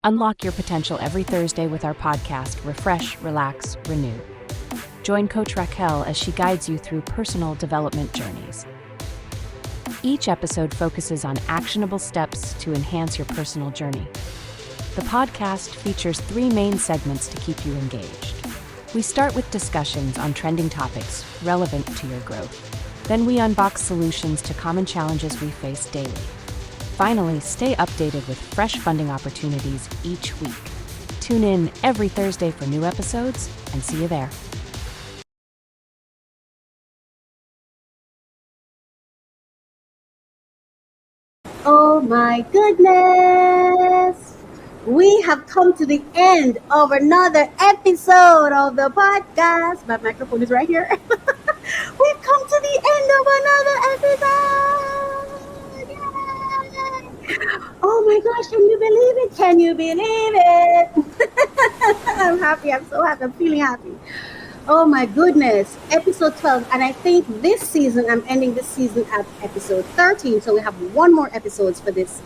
Unlock your potential every Thursday with our podcast, Refresh, Relax, Renew. Join Coach Racquel as she guides you through personal development journeys. Each episode focuses on actionable steps to enhance your personal journey. The podcast features 3 main segments to keep you engaged. We start with discussions on trending topics relevant to your growth. Then we unbox solutions to common challenges we face daily. Finally, stay updated with fresh funding opportunities each week. Tune in every Thursday for new episodes, and see you there. Oh my goodness! We have come to the end of another episode of the podcast. My microphone is right here. We've come to the end of another episode! Yay! Oh my gosh, can you believe it? Can you believe it? I'm happy. I'm so happy. I'm feeling happy. Oh my goodness, episode 12. And I think this season, I'm ending this season at episode 13. So we have one more episode for this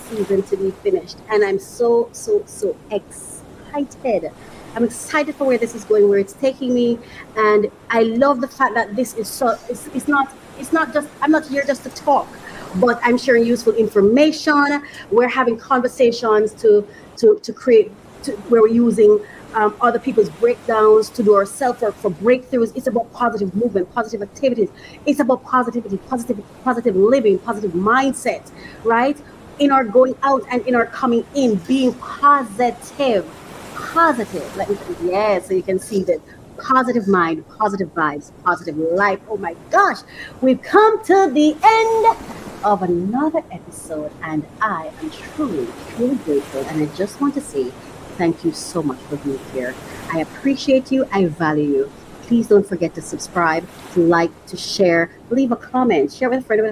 season to be finished. And I'm so excited. I'm excited for where this is going, where it's taking me. And I love the fact that this is it's not just, I'm not here just to talk, but I'm sharing useful information. We're having conversations to create, where we're using other people's breakdowns to do our self-work for breakthroughs. It's about positive movement, positive activities. It's about positivity, positive living, positive mindset, right? In our going out and in our coming in, being positive. Let me, yeah, so you can see that positive mind, positive vibes, positive life. Oh my gosh, we've come to the end of another episode, and I am truly grateful. And I just want to say thank you so much for being here. I appreciate you. I value you. Please don't forget to subscribe, to like, to share, leave a comment, share with a friend,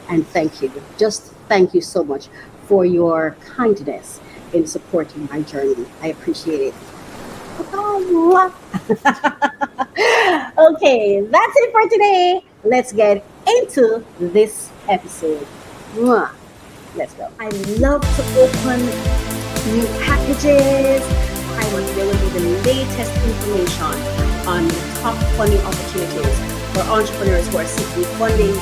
and thank you. Just thank you so much for your kindness in supporting my journey. I appreciate it. Okay, that's it for today. Let's get into this episode. Let's go. I love to open new packages. There will be the latest information on the top funding opportunities for entrepreneurs who are seeking funding.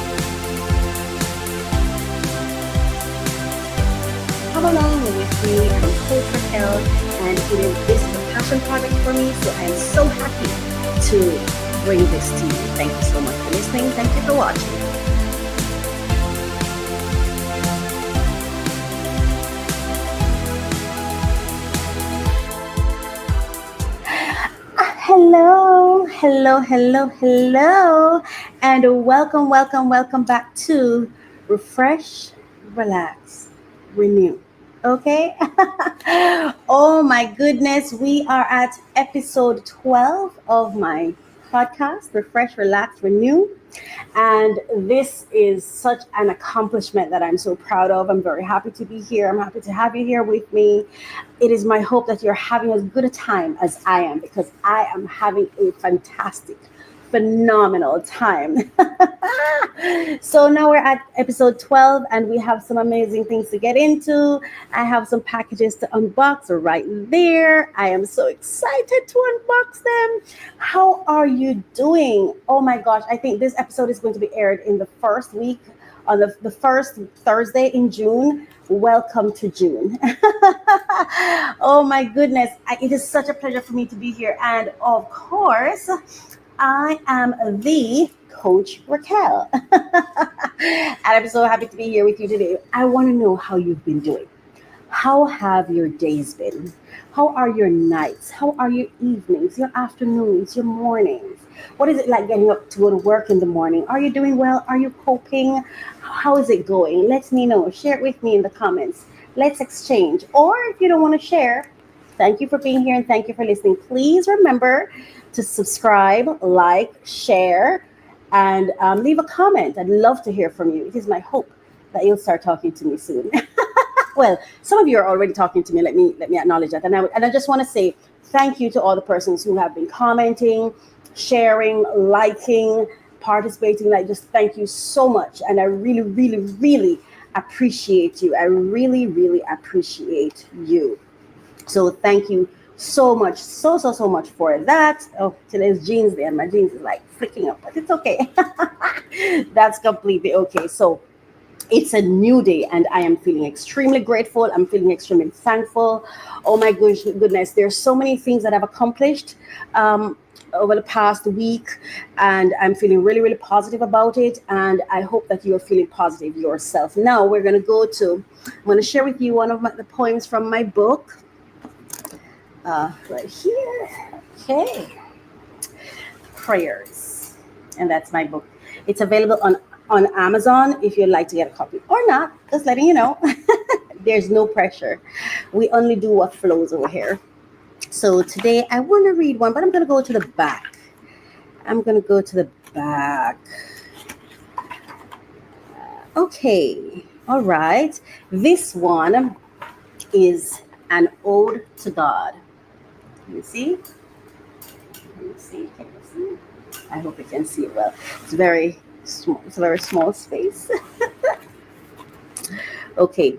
Come along with me. I'm Coach Racquel, and this is a passion project for me, so I am so happy to bring this to you. Thank you so much for listening. Thank you for watching. Hello, and welcome back to Refresh, Relax, Renew. Okay. Oh my goodness, we are at episode 12 of my podcast, Refresh, Relax, Renew. And this is such an accomplishment that I'm so proud of. I'm very happy to be here. I'm happy to have you here with me. It is my hope that you're having as good a time as I am, because I am having a fantastic, phenomenal time. So now we're at episode 12, and we have some amazing things to get into. I have some packages to unbox right there. I am so excited to unbox them. How are you doing? Oh my gosh, I think this episode is going to be aired in the first week, on the first Thursday in June. Welcome to June. Oh my goodness, it is such a pleasure for me to be here. And of course, I am the Coach Racquel. And I'm so happy to be here with you today. I want to know how you've been doing. How have your days been? How are your nights? How are your evenings, your afternoons, your mornings? What is it like getting up to go to work in the morning? Are you doing well? Are you coping? How is it going? Let me know. Share it with me in the comments. Let's exchange. Or if you don't want to share, thank you for being here and thank you for listening. Please remember to subscribe, like, share, and leave a comment. I'd love to hear from you. It is my hope that you'll start talking to me soon. Well, some of you are already talking to me. Let me acknowledge that. And I just want to say thank you to all the persons who have been commenting, sharing, liking, participating. Like, just thank you so much. And I really appreciate you. I really, really appreciate you. So thank you so much, so much for that. Oh, today's jeans day, and my jeans is like flicking up, but it's okay. That's completely okay. So it's a new day, and I am feeling extremely grateful. I'm feeling extremely thankful. Oh my goodness, there's so many things that I've accomplished um, over the past week, and I'm feeling really, really positive about it. And I hope that you're feeling positive yourself. Now we're going to I'm going to share with you one of the poems from my book right here. Okay, prayers, and that's my book. It's available on Amazon if you'd like to get a copy or not. Just letting you know. There's no pressure. We only do what flows over here. So today I want to read one, but I'm going to go to the back. I'm going to go to the back. Okay. All right. This one is an ode to God. Can you see? Can you see? Can you see? I hope you can see it well. It's very small. It's a very small space. Okay.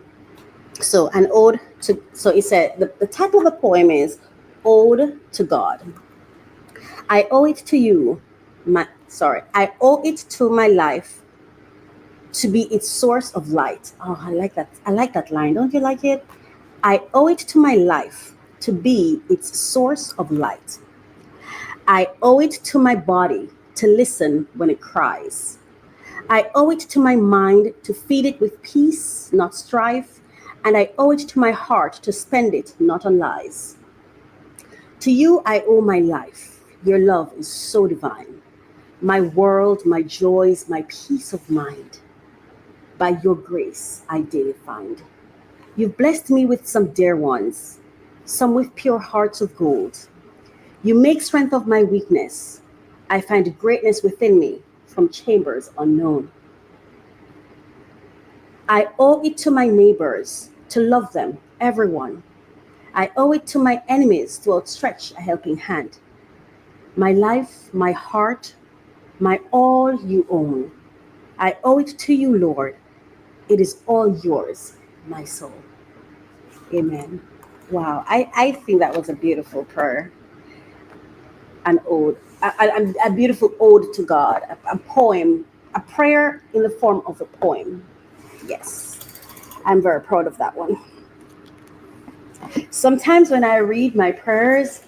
So an ode to. So it said the title of the poem is "Ode to God." I owe it to you. I owe it to my life to be its source of light. Oh, I like that. I like that line. Don't you like it? I owe it to my life to be its source of light. I owe it to my body to listen when it cries. I owe it to my mind to feed it with peace, not strife. And I owe it to my heart to spend it not on lies. To you, I owe my life. Your love is so divine. My world, my joys, my peace of mind. By your grace, I daily find. You've blessed me with some dear ones, some with pure hearts of gold. You make strength of my weakness. I find greatness within me from chambers unknown. I owe it to my neighbors to love them, everyone. I owe it to my enemies to outstretch a helping hand. My life, my heart, my all you own. I owe it to you, Lord. It is all yours, my soul. Amen. Wow. I think that was a beautiful prayer, an ode, a beautiful ode to God, a poem, a prayer in the form of a poem. Yes, I'm very proud of that one. Sometimes when I read my prayers,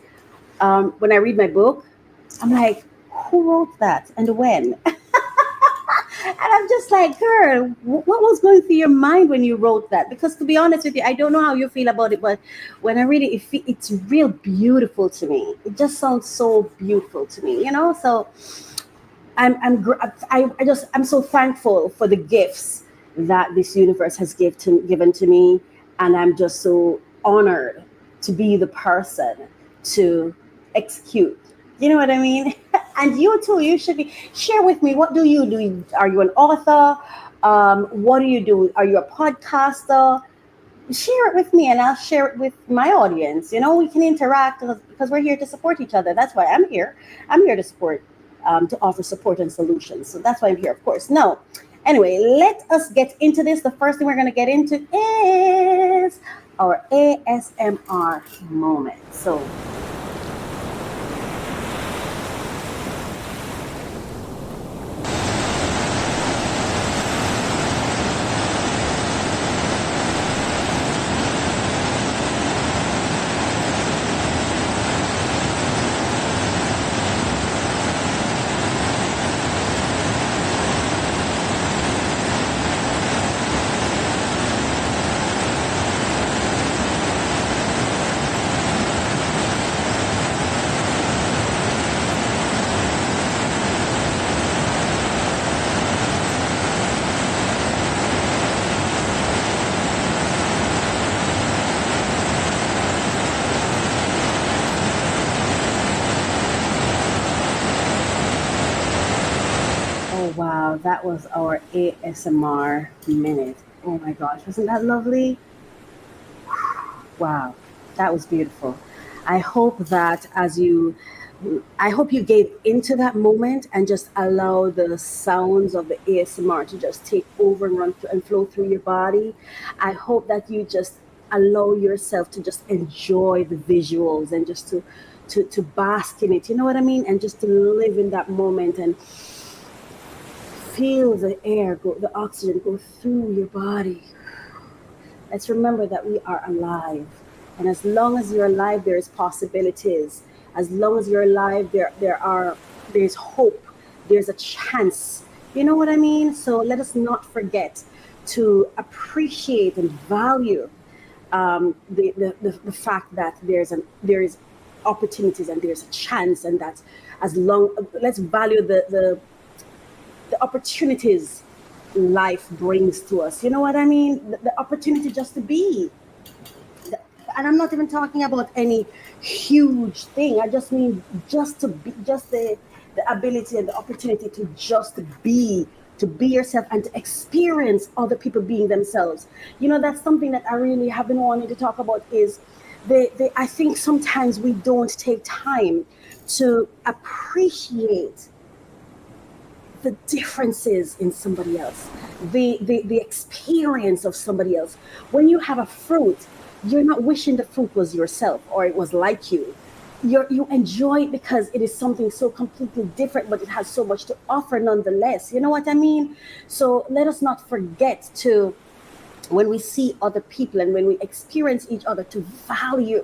when I read my book, I'm like, who wrote that and when? And I'm just like, girl, what was going through your mind when you wrote that? Because to be honest with you, I don't know how you feel about it, but when I read it, it's real beautiful to me. It just sounds so beautiful to me, you know? So I'm so thankful for the gifts that this universe has given to me, and I'm just so honored to be the person to execute. You know what I mean? And you too. You should be share with me. What do you do? Are you an author? What do you do? Are you a podcaster? Share it with me, and I'll share it with my audience. You know, we can interact because we're here to support each other. That's why I'm here. I'm here to support, to offer support and solutions. So that's why I'm here, of course. Now, anyway, let us get into this. The first thing we're going to get into is our ASMR moment. So oh wow, that was our ASMR minute. Oh my gosh, wasn't that lovely? Wow, that was beautiful. I hope that as you I hope you gave into that moment and just allow the sounds of the ASMR to just take over and run through and flow through your body. I hope that you just allow yourself to just enjoy the visuals and just to bask in it. You know what I mean? And just to live in that moment and feel the air go, the oxygen go through your body. Let's remember that we are alive. And as long as you're alive, there's possibilities. As long as you're alive, there's hope. There's a chance. You know what I mean? So let us not forget to appreciate and value the fact that there is opportunities and there's a chance, and that as long let's value the opportunities life brings to us. You know what I mean? The opportunity just to be. And I'm not even talking about any huge thing. I just mean just to be, just the ability and the opportunity to just to be yourself and to experience other people being themselves. You know, that's something that I really have been wanting to talk about is I think sometimes we don't take time to appreciate the differences in somebody else, the experience of somebody else. When you have a fruit, you're not wishing the fruit was yourself or it was like you. You enjoy it because it is something so completely different, but it has so much to offer nonetheless. You know what I mean? So let us not forget to, when we see other people and when we experience each other, to value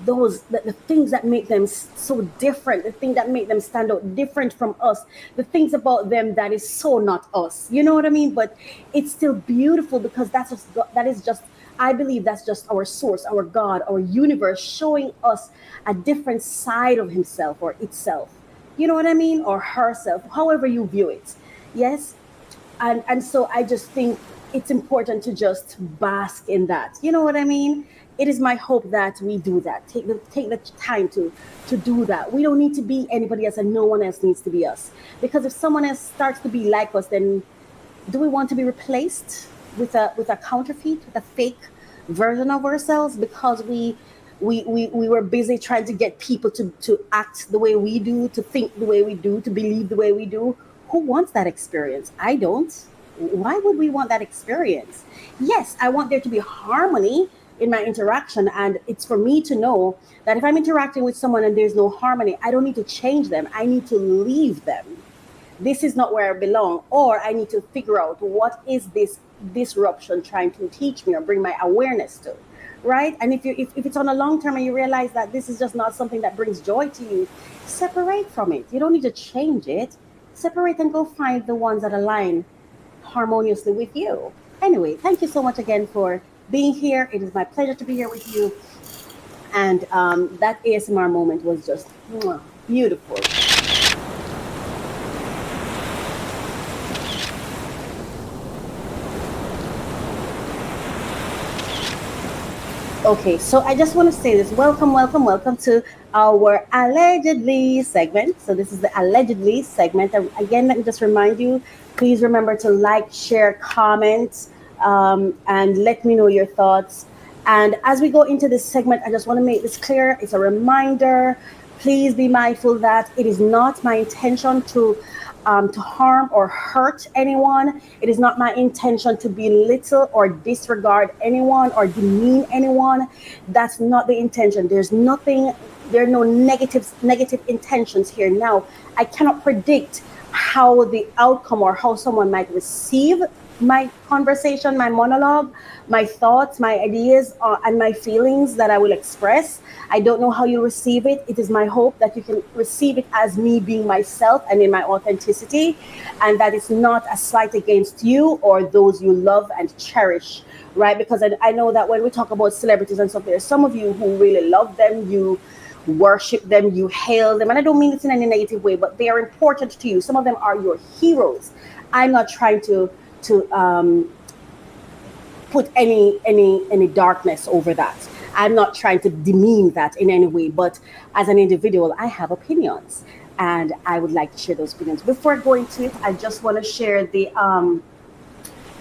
the things that make them so different, the thing that make them stand out different from us, the things about them that is so not us. You know what I mean? But it's still beautiful because that is just, I believe that's just our source, our God, our universe showing us a different side of himself or itself. You know what I mean? Or herself, however you view it. Yes. And so I just think it's important to just bask in that. You know what I mean? It is my hope that we do that. Take the time to do that. We don't need to be anybody else, and no one else needs to be us. Because if someone else starts to be like us, then do we want to be replaced with a counterfeit, with a fake version of ourselves because we were busy trying to get people to act the way we do, to think the way we do, to believe the way we do? Who wants that experience? I don't. Why would we want that experience? Yes, I want there to be harmony in my interaction, and it's for me to know that if I'm interacting with someone and there's no harmony, I don't need to change them. I need to leave them. This is not where I belong, or I need to figure out what is this disruption trying to teach me or bring my awareness to, right? And if it's on a long term and you realize that this is just not something that brings joy to you, separate from it. You don't need to change it. Separate and go find the ones that align harmoniously with you. Anyway, thank you so much again for being here. It is my pleasure to be here with you. And that ASMR moment was just beautiful. Okay, so I just want to say this. Welcome, welcome, welcome to our allegedly segment. So this is the allegedly segment. And again, let me just remind you, please remember to like, share, comment, and let me know your thoughts. And as we go into this segment, I just want to make this clear. It's a reminder. Please be mindful that it is not my intention to harm or hurt anyone. It is not my intention to belittle or disregard anyone or demean anyone. That's not the intention. There are no negative intentions here. Now, I cannot predict how the outcome or how someone might receive my conversation, my monologue, my thoughts, my ideas, and my feelings that I will express. I don't know how you receive it. It is my hope that you can receive it as me being myself and in my authenticity, and that it's not a slight against you or those you love and cherish, right? Because I know that when we talk about celebrities and stuff, there's some of you who really love them, you worship them, you hail them, and I don't mean this in any negative way, but they are important to you. Some of them are your heroes. I'm not trying to put any darkness over that. I'm not trying to demean that in any way, but as an individual, I have opinions, and I would like to share those opinions. Before going to it, I just want to share the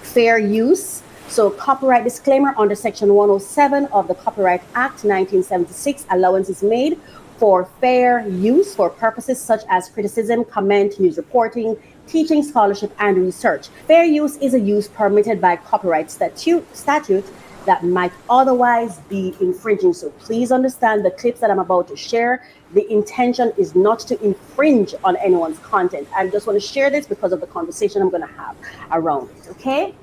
fair use. So copyright disclaimer under Section 107 of the Copyright Act 1976, allowance is made for fair use for purposes such as criticism, comment, news reporting, teaching, scholarship, and research. Fair use is a use permitted by copyright statute that might otherwise be infringing. So please understand the clips that I'm about to share. The intention is not to infringe on anyone's content. I just want to share this because of the conversation I'm going to have around it, okay?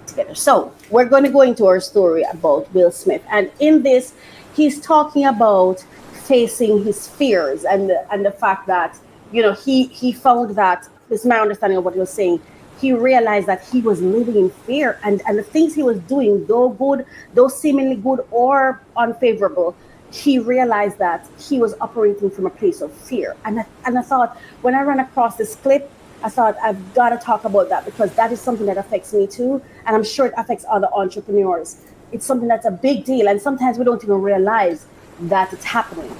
Together. So we're going to go into our story about Will Smith. And in this, he's talking about facing his fears and the fact that, you know, he found that, this is my understanding of what he was saying, he realized that he was living in fear, and the things he was doing, though good, though seemingly good or unfavorable, he realized that he was operating from a place of fear. And I thought, when I ran across this clip, I thought, I've got to talk about that, because that is something that affects me too, and I'm sure it affects other entrepreneurs. It's something that's a big deal, and sometimes we don't even realize that it's happening.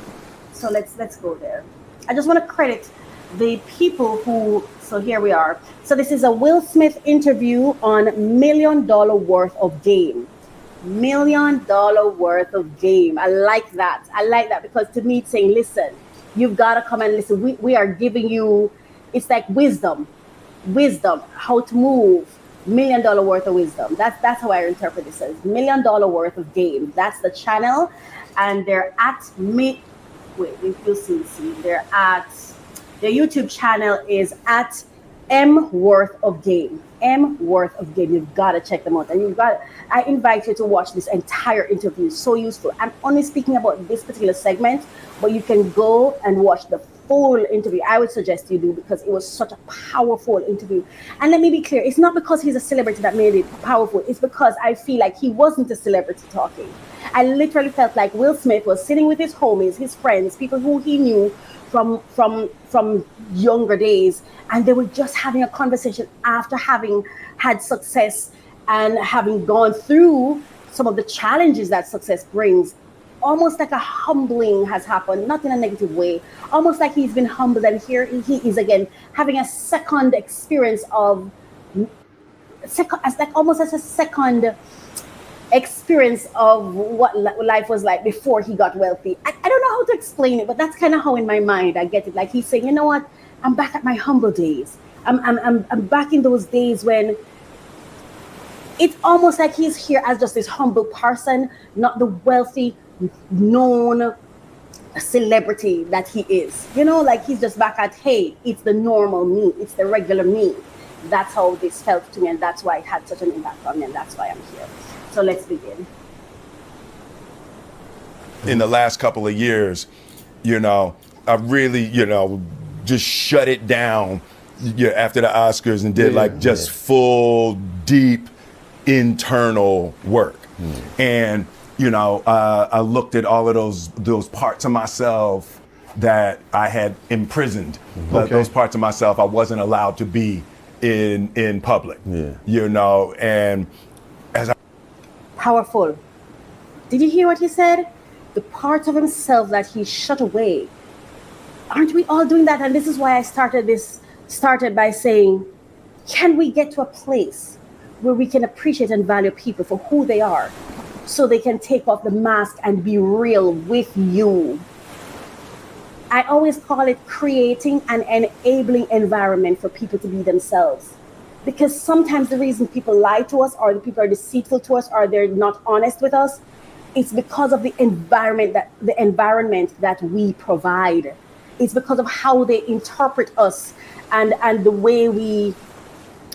So let's go there. I just want to credit the people who, so here we are. So this is a Will Smith interview on $1 million worth of game. $1 million worth of game. I like that. I like that, because to me it's saying, listen, you've got to come and listen. We are giving you, it's like wisdom, how to move. $1 million worth of wisdom. That's how I interpret this as $1 million worth of game. That's the channel, and they're at me. Wait, you'll see. They're at, their YouTube channel is at M Worth of Game. M Worth of Game. You've got to check them out, and I invite you to watch this entire interview. It's so useful. I'm only speaking about this particular segment, but you can go and watch the full interview. I would suggest you do, because it was such a powerful interview. And let me be clear, it's not because he's a celebrity that made it powerful. It's because I feel like he wasn't a celebrity talking. I literally felt like Will Smith was sitting with his homies, his friends, people who he knew from younger days, and they were just having a conversation after having had success and having gone through some of the challenges that success brings. Almost like a humbling has happened, not in a negative way, almost like he's been humbled, and here he is again having a second experience of almost as a second experience of what life was like before he got wealthy. I don't know how to explain it, but that's kind of how in my mind I get it. Like he's saying, you know what, I'm back at my humble days. I'm back in those days when it's almost like he's here as just this humble person, not the wealthy, known celebrity that he is. You know, like he's just back at, hey, it's the normal me, it's the regular me. That's how this felt to me, and that's why it had such an impact on me, and that's why I'm here. So let's begin. In the last couple of years, you know, I really, you know, just shut it down after the Oscars and did just full, deep, internal work. And, you know, I looked at all of those parts of myself that I had imprisoned. Those parts of myself I wasn't allowed to be in public. You know, and as I... Powerful. Did you hear what he said? The part of himself that he shut away. Aren't we all doing that? And this is why I started by saying, can we get to a place where we can appreciate and value people for who they are, so they can take off the mask and be real with you? I always call it creating an enabling environment for people to be themselves. Because sometimes the reason people lie to us, or the people are deceitful to us, or they're not honest with us, it's because of the environment that we provide. It's because of how they interpret us and the way we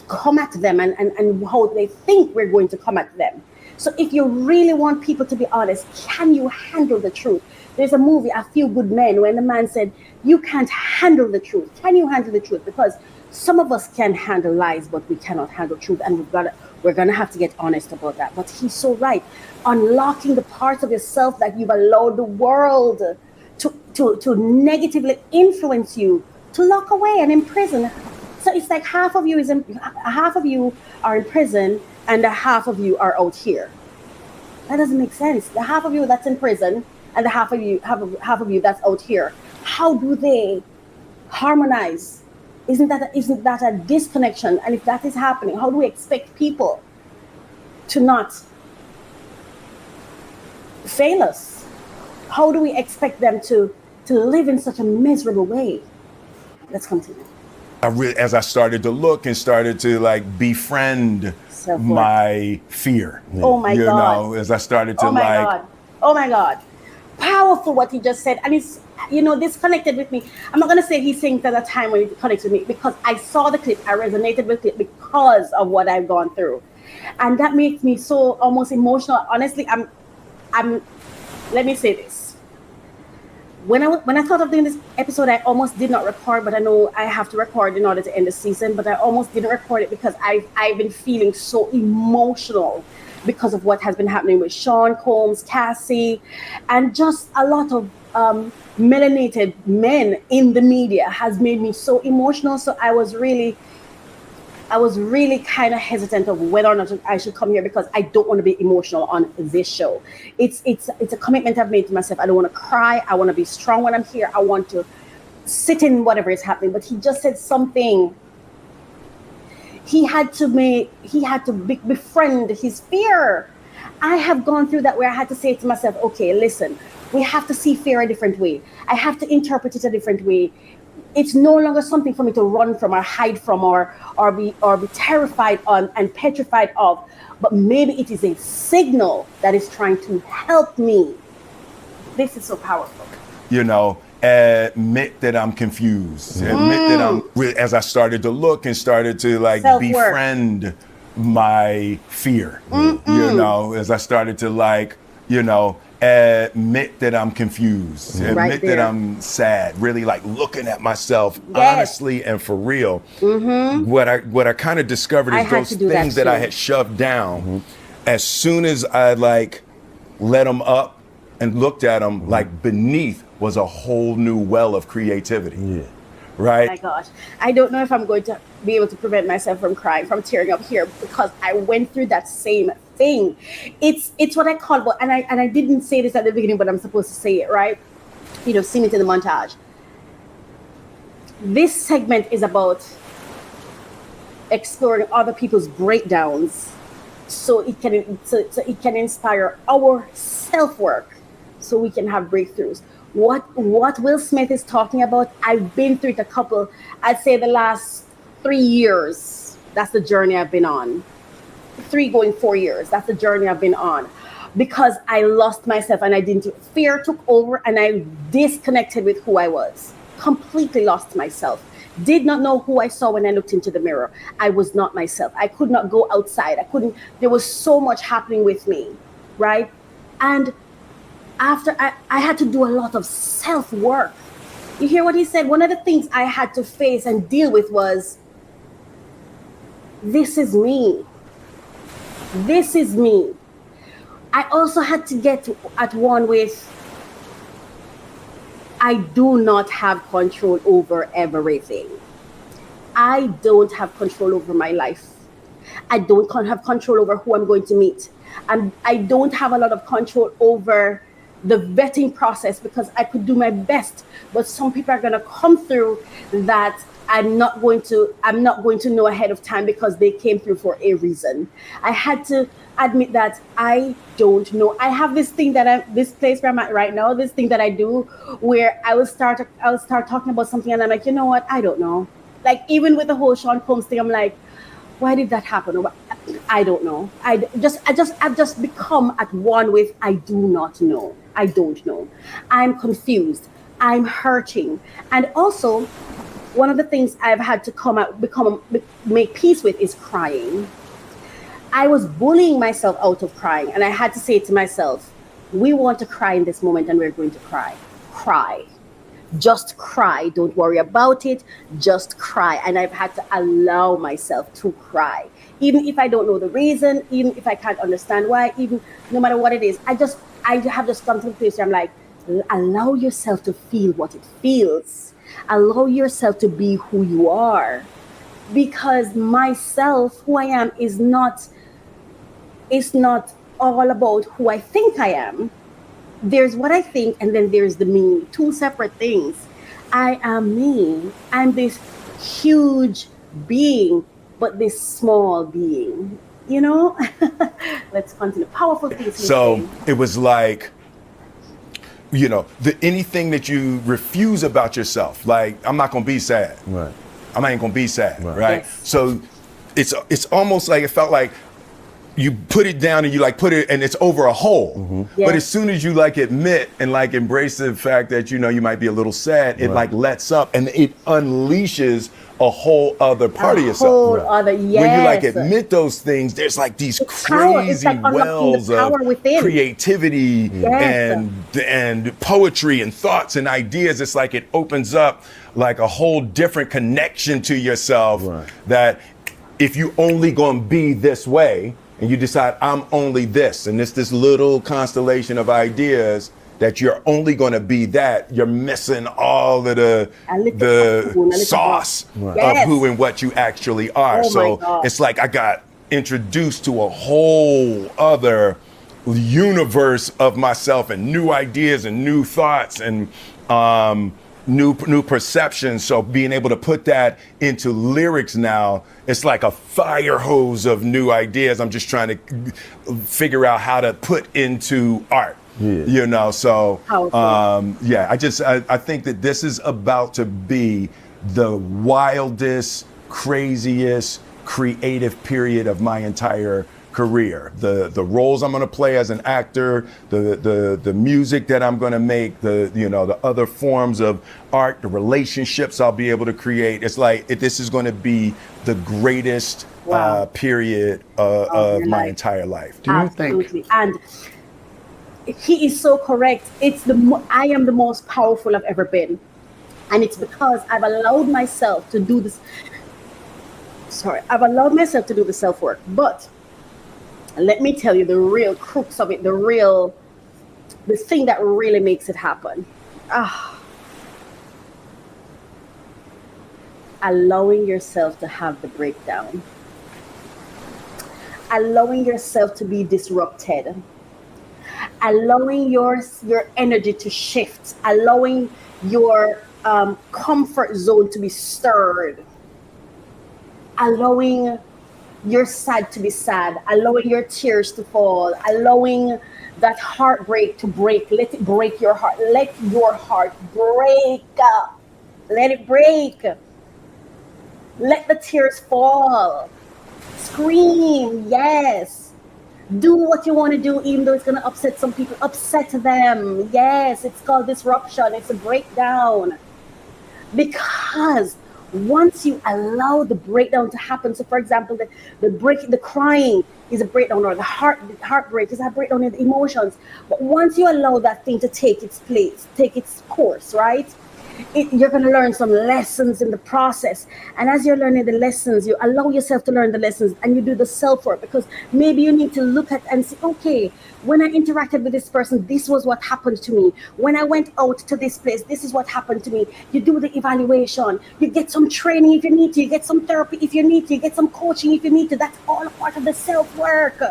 come at them and how they think we're going to come at them. So if you really want people to be honest, can you handle the truth? There's a movie, A Few Good Men, when the man said, you can't handle the truth. Can you handle the truth? Because some of us can handle lies, but we cannot handle truth, and we're gonna have to get honest about that. But he's so right. Unlocking the parts of yourself that you've allowed the world to negatively influence you, to lock away and imprison. So it's like half of you are in prison, and the half of you are out here. That doesn't make sense. The half of you that's in prison and the half of you that's out here. How do they harmonize? Isn't that a disconnection? And if that is happening, how do we expect people to not fail us? How do we expect them to to live in such a miserable way. Let's continue. As I started to look and started to like befriend Self-worth. my fear. Oh my You God. know, as I started to Oh my like, God. Oh my God. Powerful what he just said. And it's, this connected with me. I'm not going to say he's saying at a time when it connects with me, because I saw the clip. I resonated with it because of what I've gone through. And that makes me so almost emotional. Honestly, let me say this. When I thought of doing this episode, I almost did not record, but I know I have to record in order to end the season, but I almost didn't record it because I've been feeling so emotional because of what has been happening with Sean Combs, Cassie, and just a lot of melanated men in the media has made me so emotional. So I was really kind of hesitant of whether or not I should come here, because I don't want to be emotional on this show. It's a commitment I've made to myself. I don't want to cry. I want to be strong when I'm here. I want to sit in whatever is happening. But he just said something. He had to befriend his fear. I have gone through that where I had to say to myself, okay, listen, we have to see fear a different way. I have to interpret it a different way. It's no longer something for me to run from or hide from or be terrified on and petrified of, but maybe it is a signal that is trying to help me. This is so powerful. Admit that I'm confused. Admit that as I started to look and started to like Self-worth. befriend my fear. As I started to like, admit that I'm confused, admit that I'm sad, really like looking at myself honestly and for real. What I kind of discovered is those things that I had shoved down, as soon as I like let them up and looked at them, like beneath was a whole new well of creativity. Right? My gosh, I don't know if I'm going to be able to prevent myself from crying, from tearing up here, because I went through that same thing. It's what I call, and I didn't say this at the beginning, but I'm supposed to say it, right? Seeing it in the montage. This segment is about exploring other people's breakdowns, so it can inspire our self-work, so we can have breakthroughs. What Will Smith is talking about, I've been through it I'd say the last 3 years. That's the journey I've been on. 3 going 4 years. That's the journey I've been on. Because I lost myself and fear took over and I disconnected with who I was. Completely lost myself. Did not know who I saw when I looked into the mirror. I was not myself. I could not go outside. There was so much happening with me, right? And after I had to do a lot of self-work. You hear what he said? One of the things I had to face and deal with was, this is me. This is me. I also had to get at one with, I do not have control over everything. I don't have control over my life. I don't have control over who I'm going to meet. And I don't have a lot of control over the vetting process, because I could do my best, but some people are going to come through that I'm not going to know ahead of time, because they came through for a reason. I had to admit that I don't know. I have this thing this place where I'm at right now, this thing that I do, where I'll start talking about something and I'm like, you know what? I don't know. Like even with the whole Sean Combs thing, I'm like, why did that happen? I don't know. I've just become at one with, I do not know. I don't know. I'm confused. I'm hurting. And also, one of the things I've had to make peace with is crying. I was bullying myself out of crying, and I had to say to myself, we want to cry in this moment and we're going to cry. Cry. Just cry. Don't worry about it. Just cry. And I've had to allow myself to cry. Even if I don't know the reason, even if I can't understand why, even no matter what it is, I have just come to a place where I'm like, allow yourself to feel what it feels. Allow yourself to be who you are. Because myself, who I am, is not all about who I think I am. There's what I think, and then there's the me. 2 separate things. I am me. I'm this huge being, but this small being. Let's continue. Powerful things. So it was like, anything that you refuse about yourself, like, I'm not gonna be sad. Right. I ain't gonna be sad, right? Yes. So it's almost like it felt like you put it down and you like put it and it's over a hole. Yes. But as soon as you like admit and like embrace the fact that you might be a little sad, it like lets up and it unleashes a whole other part of yourself. Whole other, yes. When you like admit those things, there's like these power. It's crazy like unlocking wells the power of within. creativity Yes. and poetry and thoughts and ideas. It's like it opens up like a whole different connection to yourself that if you only gonna be this way and you decide I'm only this and it's this little constellation of ideas that you're only gonna be that, you're missing all of the sauce of who and what you actually are. Oh So my God. it's like I got introduced to a whole other universe of myself and new ideas and new thoughts and new perceptions. So being able to put that into lyrics now, it's like a fire hose of new ideas. I'm just trying to figure out how to put into art. So I think that this is about to be the wildest, craziest, creative period of my entire career. The roles I'm going to play as an actor, the music that I'm going to make, the other forms of art, the relationships I'll be able to create. It's like this is going to be the greatest period of my entire life. Do you Absolutely. think? And he is so correct. I am the most powerful I've ever been, and it's because I've allowed myself to do this. I've allowed myself to do the self-work, but let me tell you the real crux of it, the thing that really makes it happen. Allowing yourself to have the breakdown. Allowing yourself to be disrupted. Allowing your energy to shift. Allowing your comfort zone to be stirred. Allowing your sad to be sad, allowing your tears to fall, allowing that heartbreak to break. Let it break your heart. Let your heart break. Let it break. Let the tears fall. Scream, yes. Do what you want to do, even though it's going to upset some people. Upset them. Yes, it's called disruption. It's a breakdown. Because once you allow the breakdown to happen, so for example, the crying is a breakdown, or the heartbreak is a breakdown in the emotions. But once you allow that thing to take its place, take its course, right? You're going to learn some lessons in the process. And as you're learning the lessons, you allow yourself to learn the lessons and you do the self-work, because maybe you need to look at and say, okay, when I interacted with this person, this was what happened to me. When I went out to this place, this is what happened to me. You do the evaluation. You get some training if you need to. You get some therapy if you need to. You get some coaching if you need to. That's all a part of the self-work.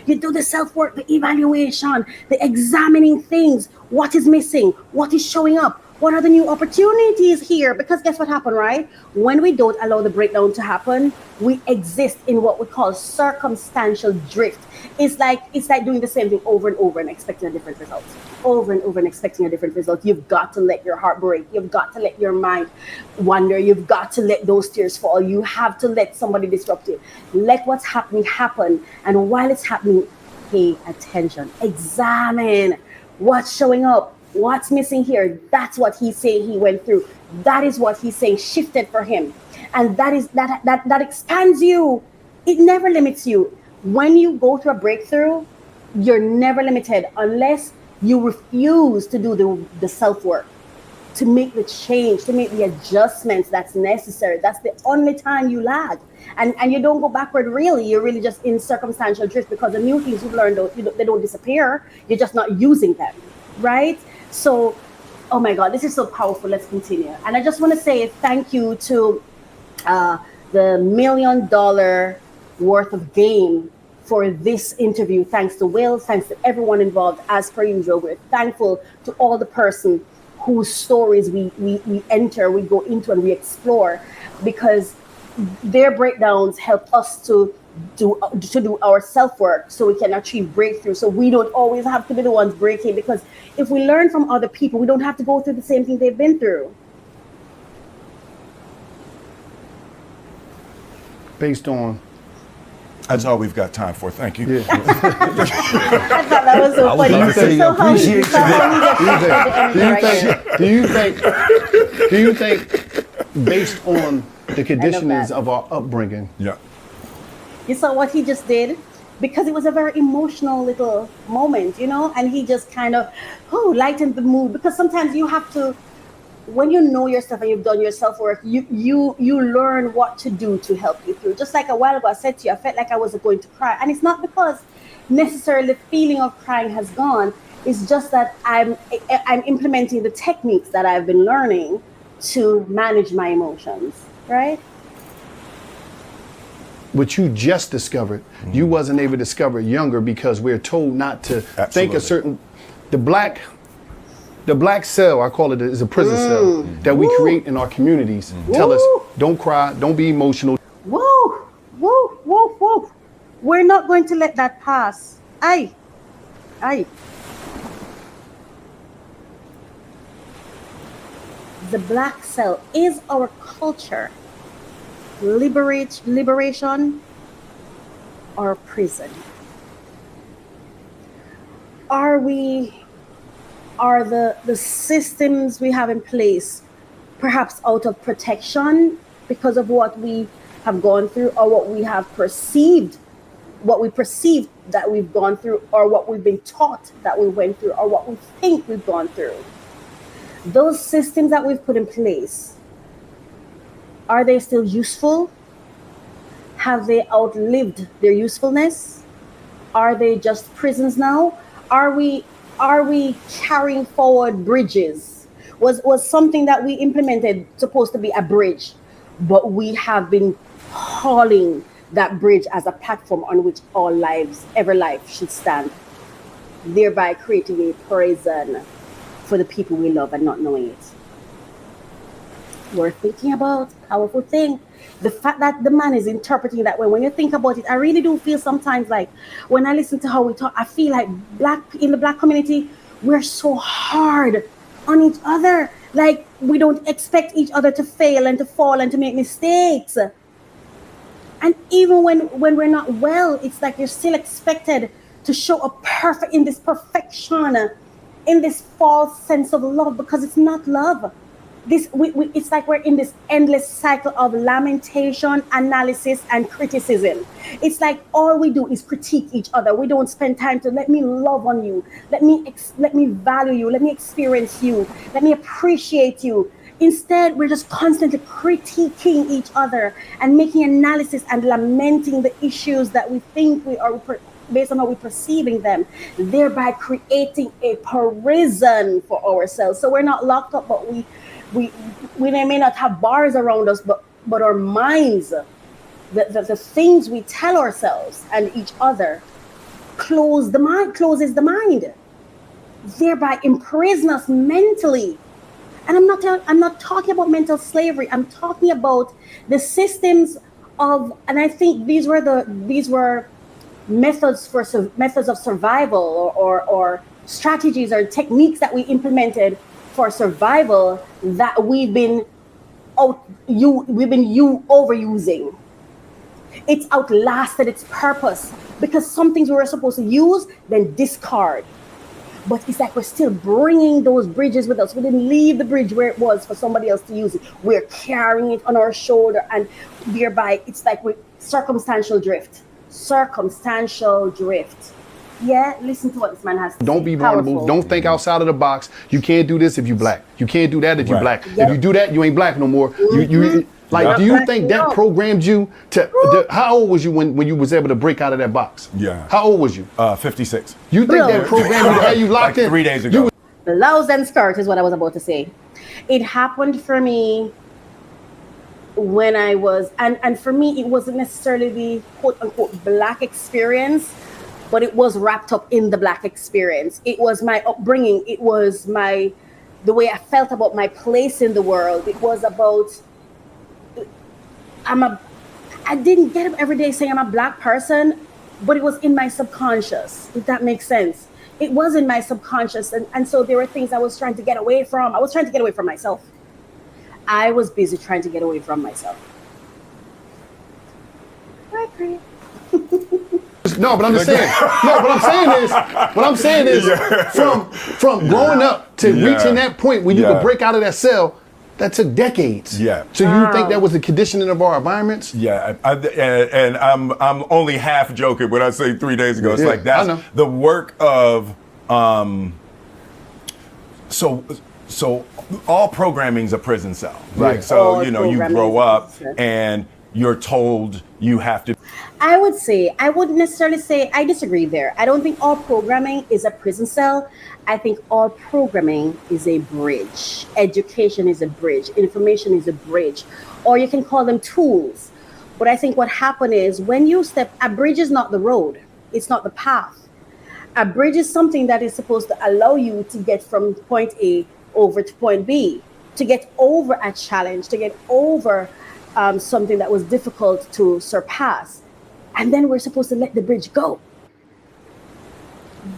You do the self-work, the evaluation, the examining things. What is missing? What is showing up? What are the new opportunities here? Because guess what happened, right? When we don't allow the breakdown to happen, we exist in what we call circumstantial drift. It's like doing the same thing over and over and expecting a different result. Over and over and expecting a different result. You've got to let your heart break. You've got to let your mind wander. You've got to let those tears fall. You have to let somebody disrupt you. Let what's happening happen. And while it's happening, pay attention. Examine what's showing up. What's missing here? That's what he's saying he went through. That is what he's saying shifted for him. And that expands you. It never limits you. When you go through a breakthrough, you're never limited unless you refuse to do the self-work, to make the change, to make the adjustments that's necessary. That's the only time you lag. And you don't go backward really. You're really just in circumstantial drift, because the new things you've learned, they don't disappear. You're just not using them, right? So, oh my God, this is so powerful. Let's continue. And I just want to say thank you to the $1 million worth of game for this interview. Thanks to Will, thanks to everyone involved. As per usual, we're thankful to all the person whose stories we enter, we go into and we explore, because their breakdowns help us to to do our self-work so we can achieve breakthrough, so we don't always have to be the ones breaking, because if we learn from other people, we don't have to go through the same thing they've been through. Based on That's all we've got time for. Thank you. I thought that was so funny. about to say, So how appreciate do you think based on the conditionings that. of our upbringing, Yeah. You saw what he just did? Because it was a very emotional little moment, and he just kind of lightened the mood. Because sometimes you have to, when you know your stuff and you've done your self-work, you learn what to do to help you through. Just like a while ago I said to you, I felt like I was going to cry. And it's not because necessarily the feeling of crying has gone. It's just that I'm implementing the techniques that I've been learning to manage my emotions, right? what you just discovered, you wasn't able to discover younger, because we're told not to think a certain, the black cell, I call it, is a prison cell that we create in our communities. Tell us, don't cry, don't be emotional. Whoa, whoa, whoa, whoa. We're not going to let that pass. Aye. The black cell is our culture. Liberation or prison? Are the systems we have in place perhaps out of protection because of what we have gone through, or what we have perceived, what we perceive that we've gone through, or what we've been taught that we went through, or what we think we've gone through? Those systems that we've put in place, are they still useful? Have they outlived their usefulness? Are they just prisons now? Are we carrying forward bridges? Was something that we implemented supposed to be a bridge, but we have been hauling that bridge as a platform on which all lives, every life should stand, thereby creating a prison for the people we love and not knowing it. Worth thinking about, powerful thing. The fact that the man is interpreting that way, when you think about it, I really do feel sometimes like when I listen to how we talk, I feel like in the black community, we're so hard on each other. Like we don't expect each other to fail and to fall and to make mistakes. And even when we're not well, it's like you're still expected to show up perfect in this perfection, in this false sense of love, because it's not love. It's like we're in this endless cycle of lamentation, analysis, and criticism. It's like all we do is critique each other. We don't spend time to let me love on you, let me value you, let me experience you, let me appreciate you. Instead, we're just constantly critiquing each other and making analysis and lamenting the issues that we think we are based on how we're perceiving them, thereby creating a prison for ourselves. So we're not locked up, but we may not have bars around us, but our minds, the things we tell ourselves and each other closes the mind, thereby imprison us mentally. And I'm not talking about mental slavery. I'm talking about the systems of, and I think these were methods of survival, or strategies or techniques that we implemented for survival that we've been overusing. It's outlasted its purpose, because some things we were supposed to use, then discard. But it's like we're still bringing those bridges with us. We didn't leave the bridge where it was for somebody else to use it. We're carrying it on our shoulder, and thereby it's like we circumstantial drift. Yeah, listen to what this man has to say. Don't be vulnerable. Don't think outside of the box. You can't do this if you black. You can't do that if you black. Yep. If you do that, you ain't black no more. Do you think that programmed you to how old was you when you was able to break out of that box? Yeah. How old was you? 56. You think that programmed you to have you locked like in? 3 days ago. Blouse and skirt is what I was about to say. It happened for me when I was, and for me, it wasn't necessarily the quote unquote black experience, but it was wrapped up in the black experience. It was my upbringing. It was the way I felt about my place in the world. It was about, I didn't get up every day saying I'm a Black person, but it was in my subconscious, if that makes sense. It was in my subconscious. And so there were things I was trying to get away from. I was trying to get away from myself. I was busy trying to get away from myself. Right, Grant? No, but I'm just saying. No, what I'm saying is, from growing up to reaching that point where you could break out of that cell, that took decades. Yeah. So you think that was the conditioning of our environments? Yeah, and I'm only half joking when I say 3 days ago. It's like that's the work of so all programming's a prison cell, right? Yeah. So All you programming grow is a up prison cell. and you're told you have to. I wouldn't necessarily say, I disagree there. I don't think all programming is a prison cell. I think all programming is a bridge. Education is a bridge. Information is a bridge. Or you can call them tools. But I think what happened is when you a bridge is not the road. It's not the path. A bridge is something that is supposed to allow you to get from point A over to point B, to get over a challenge, to get over something that was difficult to surpass. And then we're supposed to let the bridge go.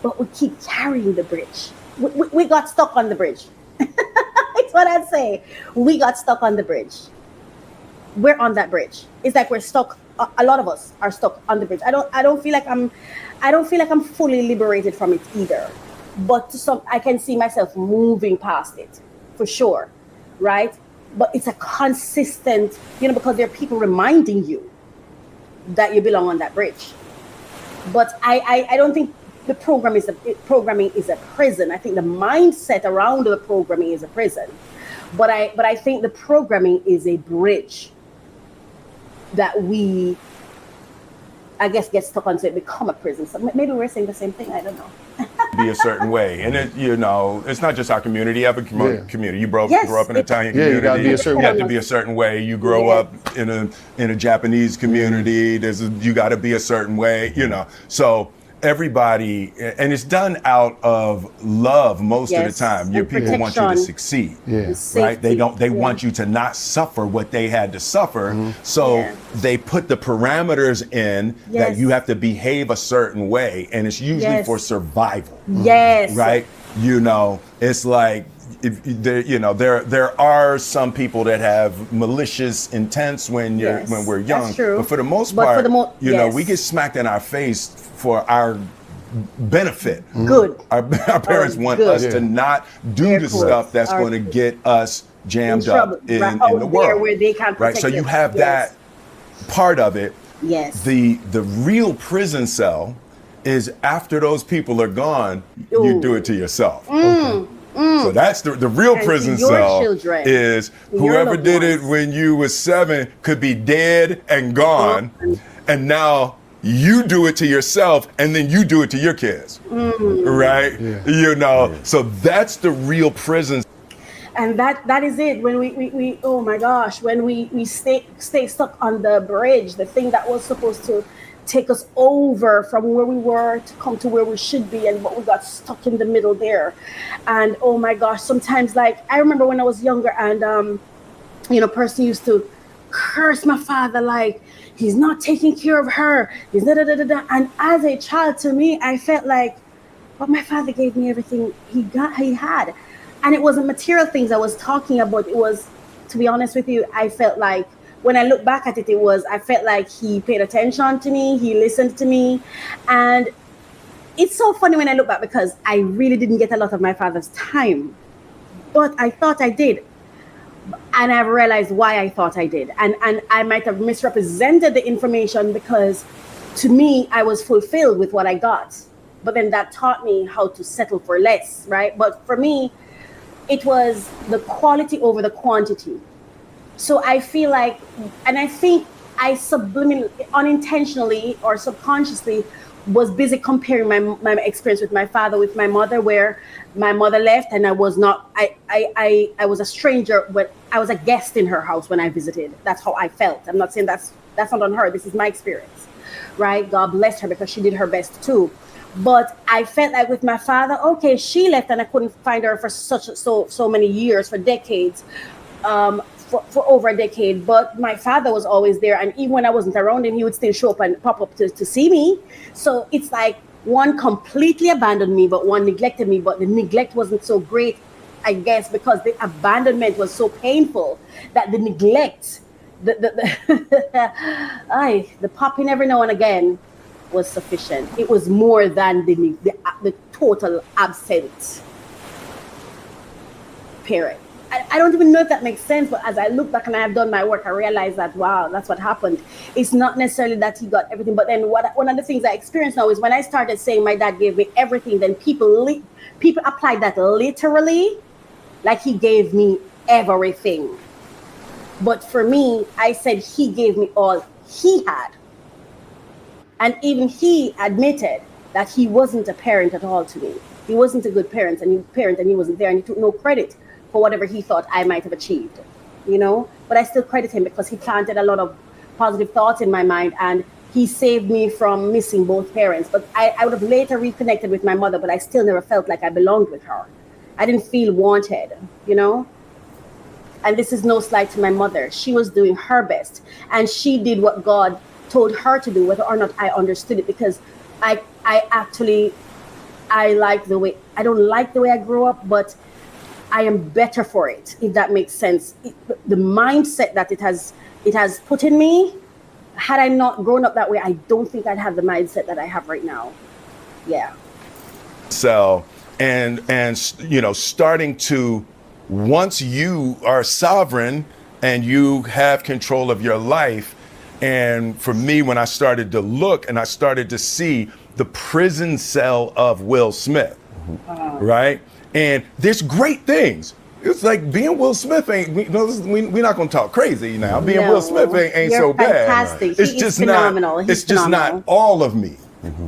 But we keep carrying the bridge. We got stuck on the bridge. It's what I'd say. We got stuck on the bridge. We're on that bridge. It's like we're stuck. A lot of us are stuck on the bridge. I don't feel like I'm fully liberated from it either. But I can see myself moving past it, for sure, right? But it's a consistent, because there are people reminding you that you belong on that bridge. But I don't think the programming is a prison. I think the mindset around the programming is a prison. But I think the programming is a bridge that we, I guess, get stuck on, so it become a prison. So maybe we're saying the same thing. I don't know. Be a certain way, and it's not just our community. Every community. You grew up in an Italian community. You gotta be a certain way. You have to be a certain way. You grow up in a Japanese community. You got to be a certain way. So everybody, and it's done out of love most of the time. Your people want you to succeed, right? They want you to not suffer what they had to suffer. So they put the parameters in that you have to behave a certain way, and it's usually for survival. Yes. Right? It's like there are some people that have malicious intents when we're young. That's true. But for the most part, we get smacked in our face for our benefit. Good. Our parents want us to not do the stuff that's going to get us jammed up in the world. Where they can't right. So you have that part of it. Yes. The real prison cell is after those people are gone, you do it to yourself. So that's the real prison cell is whoever did it when you was 7 could be dead and gone, and now you do it to yourself, and then you do it to your kids, right? Yeah. So that's the real prison. And that is it. When we oh my gosh, when we stay stuck on the bridge, the thing that was supposed to take us over from where we were to come to where we should be, and but we got stuck in the middle there. And oh my gosh, sometimes, like, I remember when I was younger, and person used to curse my father, like, he's not taking care of her, he's da da da da da. And as a child, to me, I felt like, but my father gave me everything he had. And it wasn't material things I was talking about. It was, to be honest with you, I felt like, when I look back at it, I felt like he paid attention to me, he listened to me. And it's so funny when I look back, because I really didn't get a lot of my father's time, but I thought I did. And I've realized why I thought I did. And I might have misrepresented the information, because to me, I was fulfilled with what I got. But then that taught me how to settle for less, right? But for me, it was the quality over the quantity. So I feel like, and I think I unintentionally or subconsciously was busy comparing my experience with my father with my mother, where my mother left and I was not, I was a stranger, but I was a guest in her house when I visited. That's how I felt. I'm not saying that's not on her. This is my experience, right? God bless her, because she did her best too. But I felt like with my father, okay, she left and I couldn't find her for so many years, for decades. for over a decade, but my father was always there. And even when I wasn't around him, he would still show up and pop up to see me. So it's like one completely abandoned me, but one neglected me. But the neglect wasn't so great, I guess, because the abandonment was so painful that the neglect, the popping every now and again was sufficient. It was more than the total absent parent. I don't even know if that makes sense, but as I look back and I have done my work, I realize that, wow, that's what happened. It's not necessarily that he got everything, but then one of the things I experience now is when I started saying my dad gave me everything, then people applied that literally, like he gave me everything. But for me, I said he gave me all he had. And even he admitted that he wasn't a parent at all to me. He wasn't a good parent, and he wasn't there, and he took no credit for whatever he thought I might have achieved, you know? But I still credit him because he planted a lot of positive thoughts in my mind, and he saved me from missing both parents. But I would have later reconnected with my mother, but I still never felt like I belonged with her. I didn't feel wanted, you know? And this is no slight to my mother. She was doing her best, and she did what God told her to do, whether or not I understood it, because I don't like the way I grew up, but I am better for it, if that makes sense. The mindset that it has put in me, had I not grown up that way, I don't think I'd have the mindset that I have right now. Yeah. So, and you know, starting to, once you are sovereign and you have control of your life, and for me, when I started to look and I started to see the prison cell of Will Smith, right? And there's great things. It's like being Will Smith we're not gonna talk crazy now. Being Will Smith ain't so bad. Fantastic. It's He just is phenomenal. not. He's It's just phenomenal. not all of me.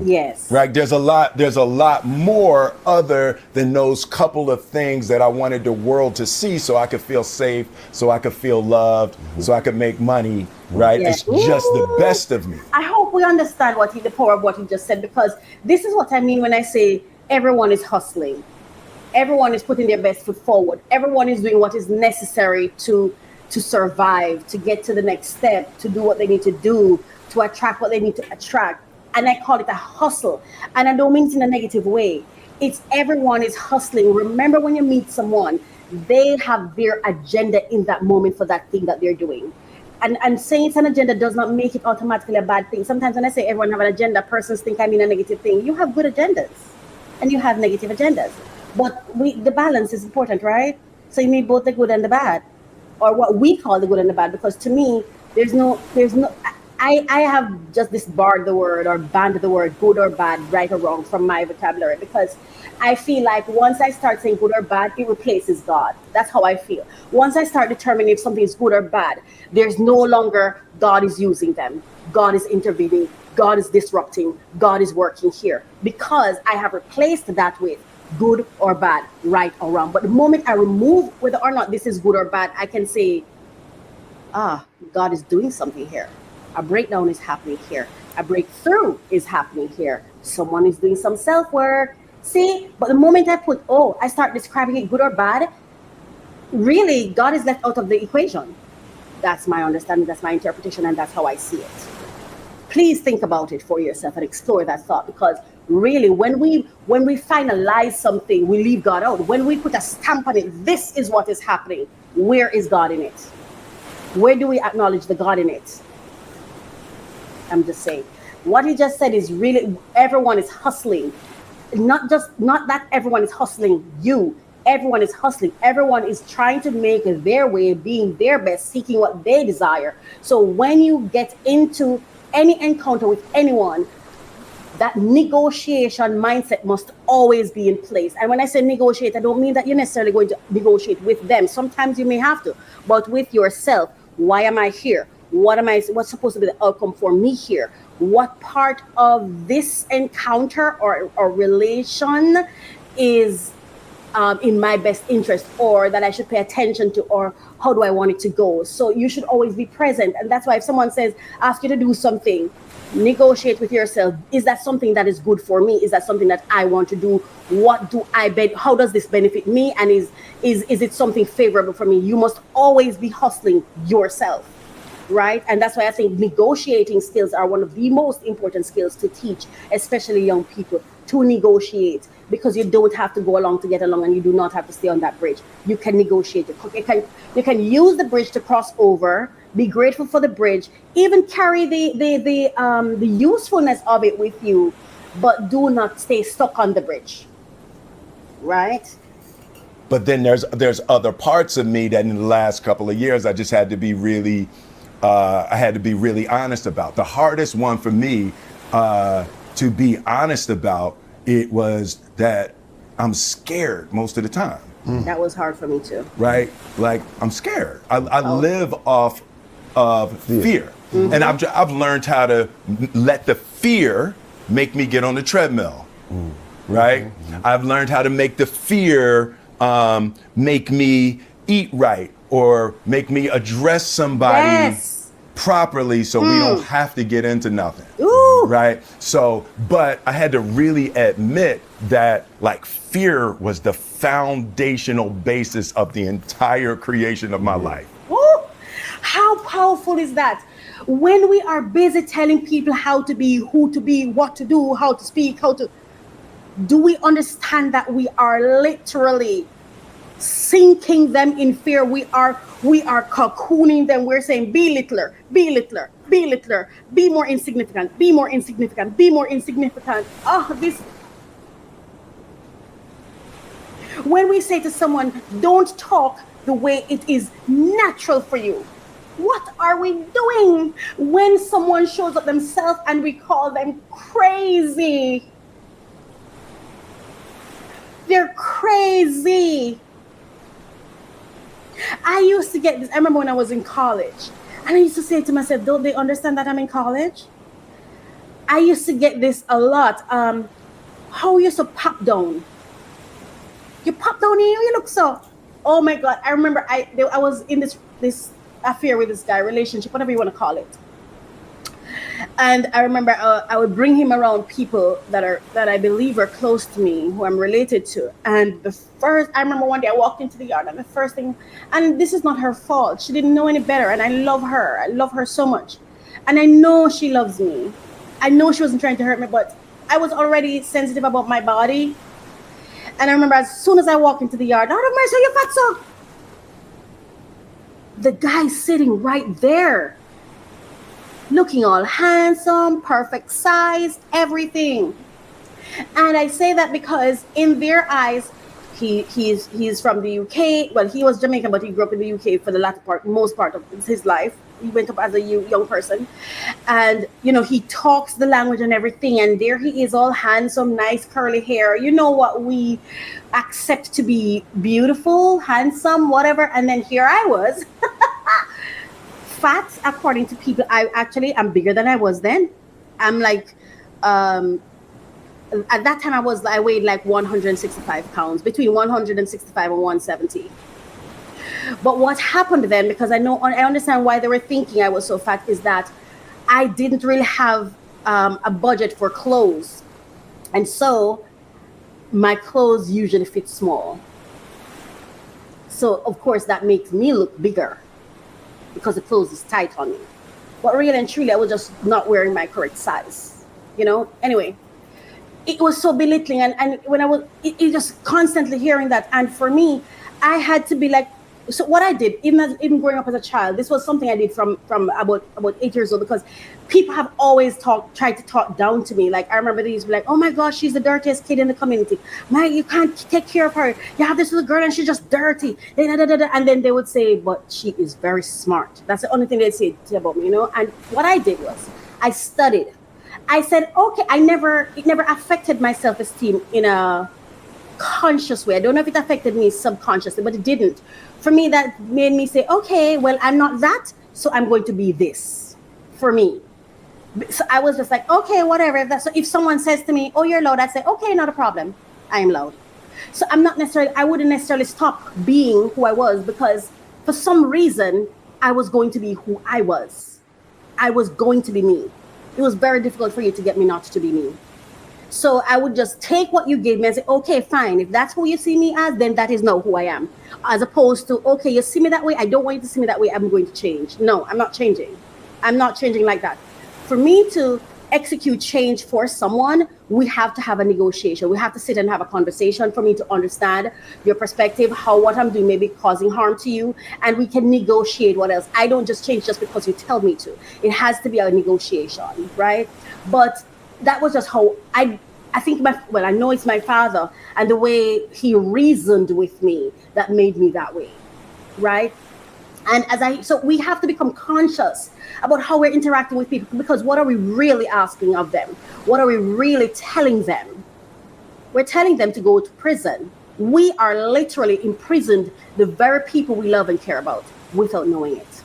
Yes. Right? There's a lot more other than those couple of things that I wanted the world to see, so I could feel safe, so I could feel loved, so I could make money. Right? Yeah. It's just the best of me. I hope we understand the power of what he just said, because this is what I mean when I say everyone is hustling. Everyone is putting their best foot forward. Everyone is doing what is necessary to survive, to get to the next step, to do what they need to do, to attract what they need to attract. And I call it a hustle. And I don't mean it in a negative way. It's everyone is hustling. Remember, when you meet someone, they have their agenda in that moment for that thing that they're doing. And saying it's an agenda does not make it automatically a bad thing. Sometimes when I say everyone have an agenda, persons think I mean a negative thing. You have good agendas and you have negative agendas. But the balance is important, right? So you need both the good and the bad, or what we call the good and the bad. Because to me, I have just disbarred the word or banned the word good or bad, right or wrong from my vocabulary, because I feel like once I start saying good or bad, it replaces God. That's how I feel. Once I start determining if something is good or bad, there's no longer God is using them, God is intervening, God is disrupting, God is working here, because I have replaced that with good or bad, right or wrong. But the moment I remove whether or not this is good or bad, I can say, God is doing something here. A breakdown is happening here. A breakthrough is happening here. Someone is doing some self-work. See, but the moment I start describing it good or bad, really God is left out of the equation. That's my understanding, that's my interpretation, and that's how I see it. Please think about it for yourself and explore that thought, because really when we finalize something, we leave God out. When we put a stamp on it, this is what is happening. Where is God in it? Where do we acknowledge the God in it? I'm just saying, what he just said is really, everyone is hustling. Not that everyone is hustling you. Everyone is hustling. Everyone is trying to make their way, being their best, seeking what they desire. So when you get into any encounter with anyone, that negotiation mindset must always be in place. And when I say negotiate, I don't mean that you're necessarily going to negotiate with them. Sometimes you may have to, but with yourself. Why am I here? What's supposed to be the outcome for me here? What part of this encounter or relation is in my best interest, or that I should pay attention to, or how do I want it to go. So you should always be present. And that's why if someone says, ask you to do something, negotiate with yourself. Is that something that is good for me? Is that something that I want to do? What do I bet? How does this benefit me? And is it something favorable for me? You must always be hustling yourself, right? And that's why I think negotiating skills are one of the most important skills to teach, especially young people, to negotiate, because you don't have to go along to get along, and you do not have to stay on that bridge. You can negotiate. You can use the bridge to cross over, be grateful for the bridge, even carry the usefulness of it with you, but do not stay stuck on the bridge, right? But then there's other parts of me that in the last couple of years I just had to be really honest about. The hardest one for me to be honest about it was that I'm scared most of the time. That was hard for me too. Right? Like, I'm scared. I live off of fear. Mm-hmm. And I've learned how to let the fear make me get on the treadmill. Right? Mm-hmm. I've learned how to make the fear make me eat right, or make me address somebody properly, so we don't have to get into nothing. Ooh. Right? So, but I had to really admit that, like, fear was the foundational basis of the entire creation of my life. Ooh. How powerful is that? When we are busy telling people how to be, who to be, what to do, how to speak, do we understand that we are literally sinking them in fear? We are cocooning them. We're saying, be littler, be littler, be littler, be more insignificant, be more insignificant, be more insignificant. When we say to someone, don't talk the way it is natural for you, what are we doing? When someone shows up themselves and we call them crazy, they're crazy. I used to get this. I remember when I was in college, and I used to say to myself, don't they understand that I'm in college? I used to get this a lot. How you so pop down? You pop down here, you look so. Oh my God. I remember I was in this affair with this guy, relationship, whatever you want to call it. And I remember I would bring him around people that I believe are close to me, who I'm related to. And I remember one day I walked into the yard, and the first thing, and this is not her fault. She didn't know any better. And I love her. I love her so much. And I know she loves me. I know she wasn't trying to hurt me, but I was already sensitive about my body. And I remember as soon as I walked into the yard, Lord of mercy, you fatso. The guy's sitting right there, looking all handsome, perfect size, everything. And I say that because in their eyes, he's from the UK. Well, he was Jamaican, but he grew up in the UK for the most part of his life. He went up as a young person, and he talks the language and everything. And there he is, all handsome, nice curly hair. You know what we accept to be beautiful, handsome, whatever. And then here I was. Fat, according to people. I'm bigger than I was then. I'm like, at that time I weighed like 165 pounds, between 165 and 170. But what happened then, because I understand why they were thinking I was so fat, is that I didn't really have a budget for clothes. And so my clothes usually fit small. So of course that makes me look bigger, because the clothes is tight on me. But really and truly, I was just not wearing my correct size, Anyway, it was so belittling. And when I was just constantly hearing that. And for me, I had to be like, so what I did, even growing up as a child, this was something I did from about 8 years old, because people have always tried to talk down to me. Like, I remember they used to be like, oh my gosh, she's the dirtiest kid in the community. You can't take care of her. You have this little girl and she's just dirty. And then they would say, but she is very smart. That's the only thing they'd say about me, And what I did was I studied. I said, okay, it never affected my self-esteem in a conscious way. I don't know if it affected me subconsciously, but it didn't. For me, that made me say, okay, well, I'm not that, so I'm going to be this. For me. So I was just like, okay, whatever. So if someone says to me, oh, you're loud, I say, okay, not a problem. I am loud. So I wouldn't necessarily stop being who I was, because for some reason I was going to be who I was. I was going to be me. It was very difficult for you to get me not to be me. So I would just take what you gave me and say, okay, fine. If that's who you see me as, then that is not who I am. As opposed to, okay, you see me that way. I don't want you to see me that way. I'm going to change. No, I'm not changing. I'm not changing like that. For me to execute change for someone, we have to have a negotiation. We have to sit and have a conversation for me to understand your perspective, how what I'm doing may be causing harm to you, and we can negotiate what else. I don't just change just because you tell me to. It has to be a negotiation, right? But that was just how I think I know it's my father and the way he reasoned with me that made me that way, right? And so we have to become conscious about how we're interacting with people, because what are we really asking of them? What are we really telling them? We're telling them to go to prison. We are literally imprisoned the very people we love and care about without knowing it.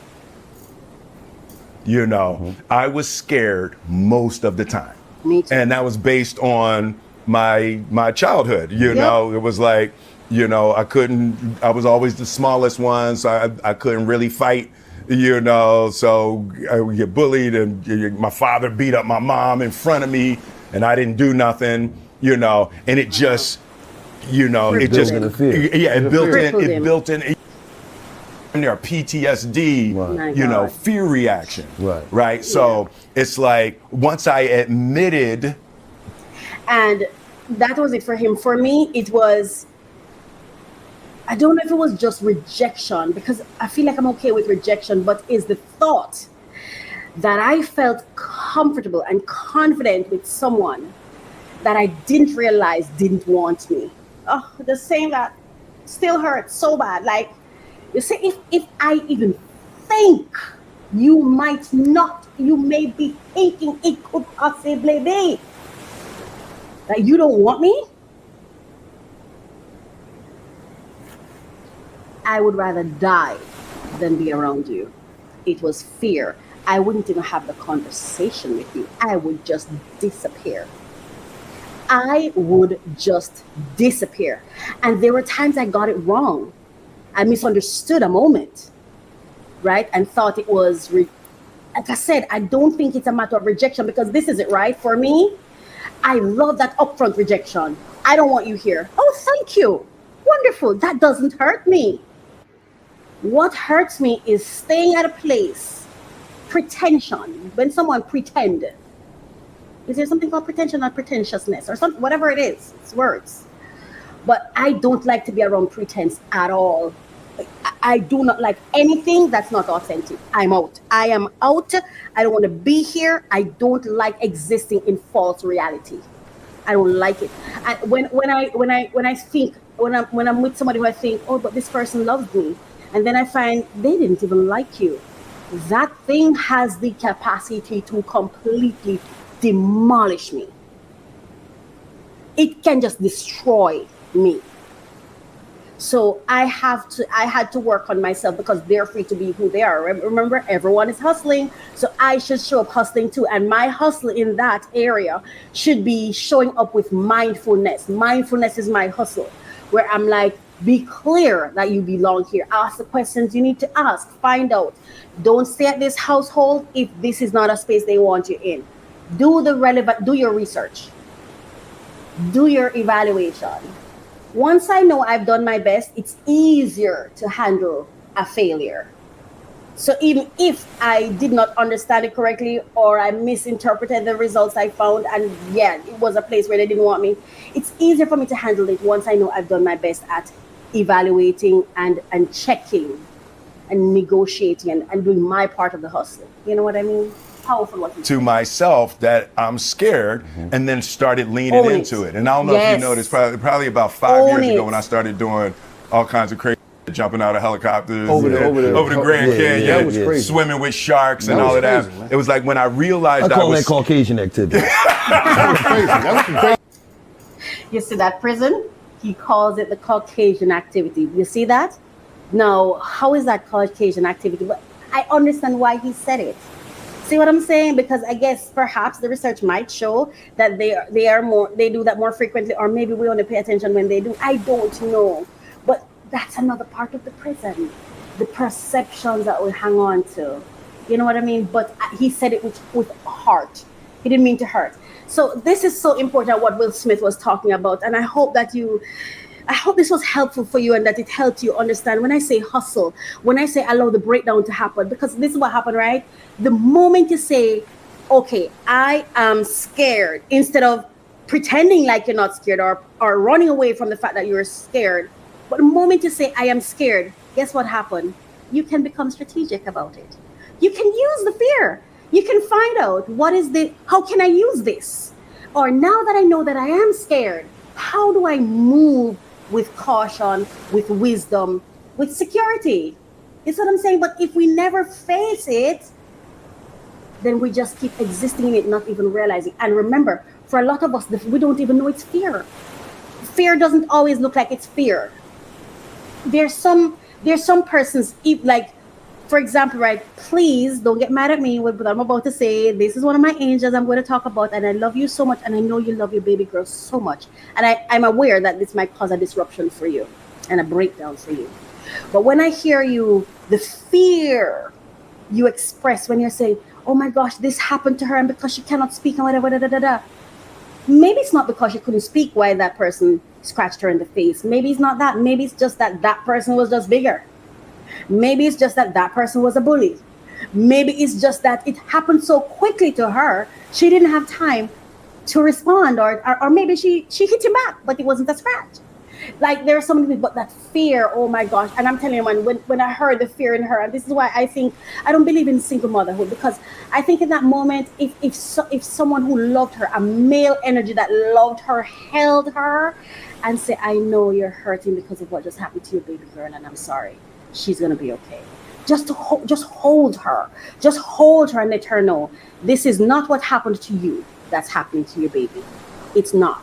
I was scared most of the time. Me too. And that was based on my childhood. It was like, I was always the smallest one, so I couldn't really fight, so I would get bullied, and my father beat up my mom in front of me, and I didn't do nothing, and it just, it just, it built in their PTSD, right. fear reaction, right? Yeah. So it's like, once I admitted. And that was it for him. For me, it was, I don't know if it was just rejection, because I feel like I'm okay with rejection, but is the thought that I felt comfortable and confident with someone that I didn't realize didn't want me. Oh, the same that still hurts so bad. Like, you see, if I even think you may be thinking it could possibly be that you don't want me, I would rather die than be around you. It was fear. I wouldn't even have the conversation with you. I would just disappear. I would just disappear. And there were times I got it wrong. I misunderstood a moment, right? And thought it was, like I said, I don't think it's a matter of rejection, because this is it, right? For me, I love that upfront rejection. I don't want you here. Oh, thank you. Wonderful. That doesn't hurt me. What hurts me is staying at a place, pretension. When someone pretend, is there something called pretension or pretentiousness or something, whatever it is, it's words. But I don't like to be around pretense at all. I do not like anything that's not authentic. I'm out. I am out. I don't want to be here. I don't like existing in false reality. I don't like it. When I'm with somebody who I think, oh, but this person loves me, and then I find they didn't even like you, that thing has the capacity to completely demolish me. It can just destroy me. So I had to work on myself, because they're free to be who they are. Remember, everyone is hustling, so I should show up hustling too. And my hustle in that area should be showing up with mindfulness. Mindfulness is my hustle, where I'm like, be clear that you belong here. Ask the questions you need to ask. Find out. Don't stay at this household if this is not a space they want you in. Do your research. Do your evaluation. Once I know I've done my best, it's easier to handle a failure. So even if I did not understand it correctly, or I misinterpreted the results I found, and it was a place where they didn't want me, it's easier for me to handle it once I know I've done my best at evaluating and checking and negotiating and doing my part of the hustle. You know what I mean? Powerful. To myself that I'm scared, and then started leaning into it. And I don't know if you noticed, probably about 5 years ago when I started doing all kinds of crazy, jumping out of helicopters over the Grand Canyon, that was crazy. Swimming with sharks and all of that. Crazy, it was like when I realized I call that Caucasian activity. That was crazy. You see that prison? He calls it the Caucasian activity. You see that? Now, how is that Caucasian activity? But I understand why he said it. See what I'm saying? Because I guess perhaps the research might show that they do that more frequently, or maybe we only pay attention when they do. I don't know, but that's another part of the prison, the perceptions that we hang on to. You know what I mean? But he said it with heart. He didn't mean to hurt. So this is so important what Will Smith was talking about, and I hope this was helpful for you and that it helped you understand when I say hustle, when I say allow the breakdown to happen, because this is what happened, right? The moment you say, okay, I am scared, instead of pretending like you're not scared, or running away from the fact that you're scared, but the moment you say, I am scared, guess what happened? You can become strategic about it. You can use the fear. You can find out how can I use this? Or now that I know that I am scared, how do I move with caution, with wisdom, with security? You see what I'm saying? But if we never face it, then we just keep existing in it, not even realizing. And remember, for a lot of us, we don't even know it's fear. Fear doesn't always look like it's fear. There's some persons, like, for example, right, please don't get mad at me with what I'm about to say. This is one of my angels I'm going to talk about, and I love you so much, and I know you love your baby girl so much. And I'm aware that this might cause a disruption for you and a breakdown for you. But when I hear you, the fear you express when you're saying, oh my gosh, this happened to her, and because she cannot speak and whatever, maybe it's not because she couldn't speak why that person scratched her in the face. Maybe it's not that. Maybe it's just that person was just bigger. Maybe it's just that person was a bully. Maybe it's just that it happened so quickly to her, she didn't have time to respond, or maybe she hit him back, but it wasn't a scratch. Like, there are so many things, but that fear, oh my gosh. And I'm telling you, man, when I heard the fear in her, and this is why I don't believe in single motherhood, because I think in that moment, if someone who loved her, a male energy that loved her, held her and say, I know you're hurting because of what just happened to your baby girl, and I'm sorry. She's going to be okay. Just hold her and let her know this is not what happened to you that's happening to your baby. It's not.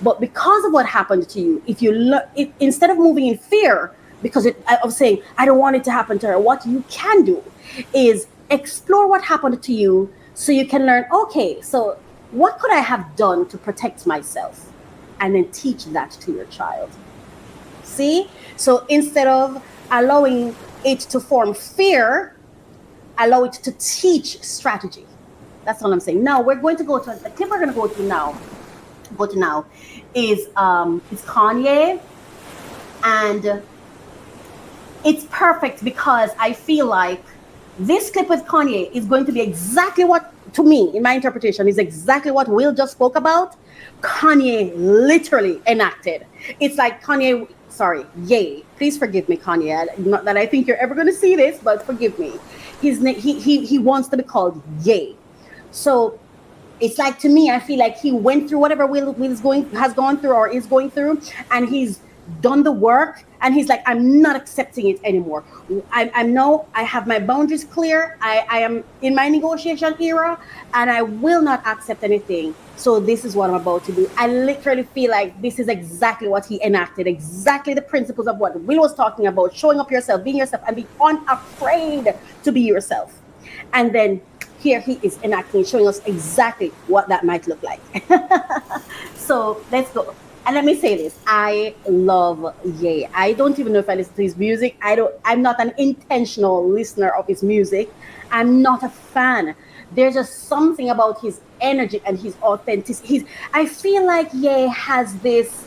But because of what happened to you, if instead of moving in fear because of saying, I don't want it to happen to her, what you can do is explore what happened to you, so you can learn, okay, so what could I have done to protect myself? And then teach that to your child. See? So instead of allowing it to form fear, allow it to teach strategy. That's all I'm saying. Now we're going to go to the clip we're going to go to now is it's Kanye, and it's perfect because I feel like this clip with Kanye is going to be exactly what, to me, in my interpretation, is exactly what Will just spoke about. Kanye literally enacted. It's like Kanye, Ye. Please forgive me, Kanye. Not that I think you're ever going to see this, but forgive me. He wants to be called Ye. So it's like, to me, I feel like he went through whatever Will has gone through or is going through, and he's done the work, and he's like, I'm not accepting it anymore. I have my boundaries clear. I am in my negotiation era, and I will not accept anything. So this is what I'm about to do. I literally feel like this is exactly what he enacted, exactly the principles of what Will was talking about, showing up yourself, being yourself, and being unafraid to be yourself. And then here he is enacting, showing us exactly what that might look like. So let's go. And let me say this, I love Ye. I don't even know if I listen to his music. I'm not an intentional listener of his music. I'm not a fan. There's just something about his energy and his authenticity. I feel like Ye has this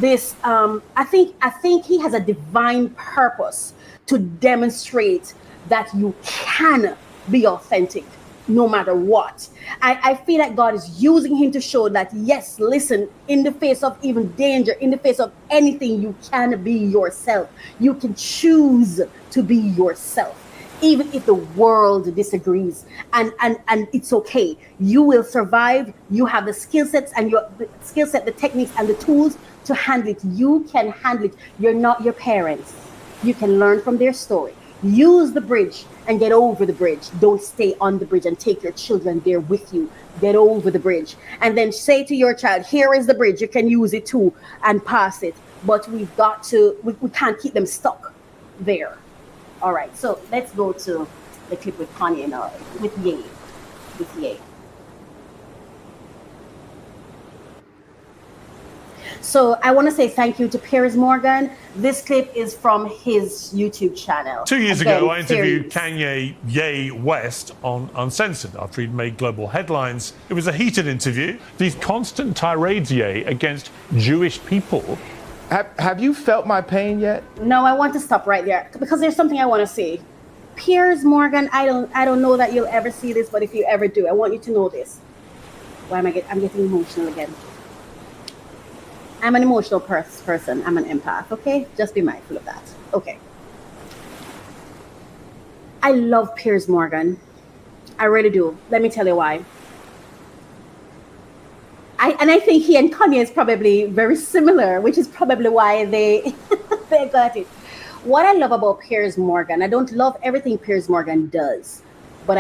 I think he has a divine purpose to demonstrate that you can be authentic no matter what. I feel like God is using him to show that, yes, listen, in the face of even danger, in the face of anything, you can be yourself. You can choose to be yourself, even if the world disagrees, and it's okay. You will survive. You have the skill sets and the techniques and the tools to handle it. You can handle it. You're not your parents. You can learn from their story. Use the bridge and get over the bridge. Don't stay on the bridge and take your children there with you. Get over the bridge. And then say to your child, here is the bridge. You can use it too and pass it. But we can't keep them stuck there. All right, so let's go to the clip with Kanye now, with Ye. So I want to say thank you to Piers Morgan. This clip is from his YouTube channel. 2 years ago, I interviewed Piers. Kanye Ye West on Uncensored after he'd made global headlines. It was a heated interview. These constant tirades, Ye, against Jewish people. Have you felt my pain yet? No, I want to stop right there because there's something I want to say. Piers Morgan, I don't know that you'll ever see this, but if you ever do, I want you to know this. Why am I'm getting emotional again. I'm an emotional person. I'm an empath, okay? Just be mindful of that. Okay. I love Piers Morgan. I really do. Let me tell you why. I think he and Kanye is probably very similar, which is probably why they they got it. What I love about Piers Morgan, I don't love everything Piers Morgan does, but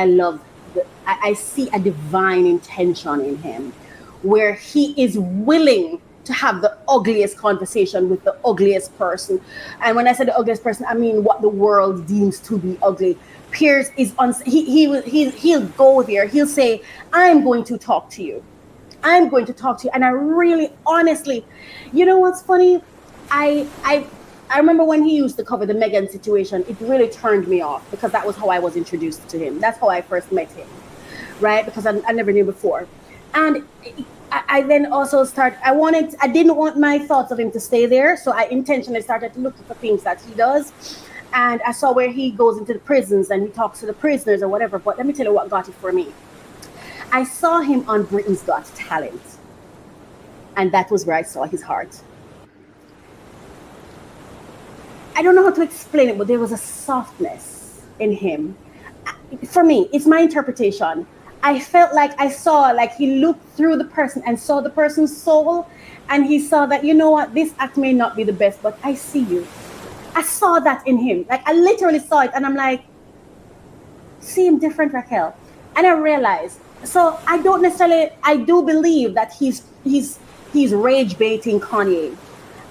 I see a divine intention in him where he is willing to have the ugliest conversation with the ugliest person. And when I say the ugliest person, I mean what the world deems to be ugly. Piers is he'll go there. He'll say, I'm going to talk to you. I'm going to talk to you. And I really, honestly, you know what's funny? I remember when he used to cover the Meghan situation, it really turned me off because that was how I was introduced to him. That's how I first met him, right? Because I never knew before. And I then also I didn't want my thoughts of him to stay there. So I intentionally started to look for things that he does. And I saw where he goes into the prisons and he talks to the prisoners or whatever. But let me tell you what got it for me. I saw him on Britain's Got Talent. And that was where I saw his heart. I don't know how to explain it, but there was a softness in him. For me, it's my interpretation. I felt like he looked through the person and saw the person's soul, and he saw that, you know what, this act may not be the best, but I see you. I saw that in him. Like, I literally saw it, and I'm like, see him different, Racquel. And I realized, so I do believe that he's rage baiting Kanye.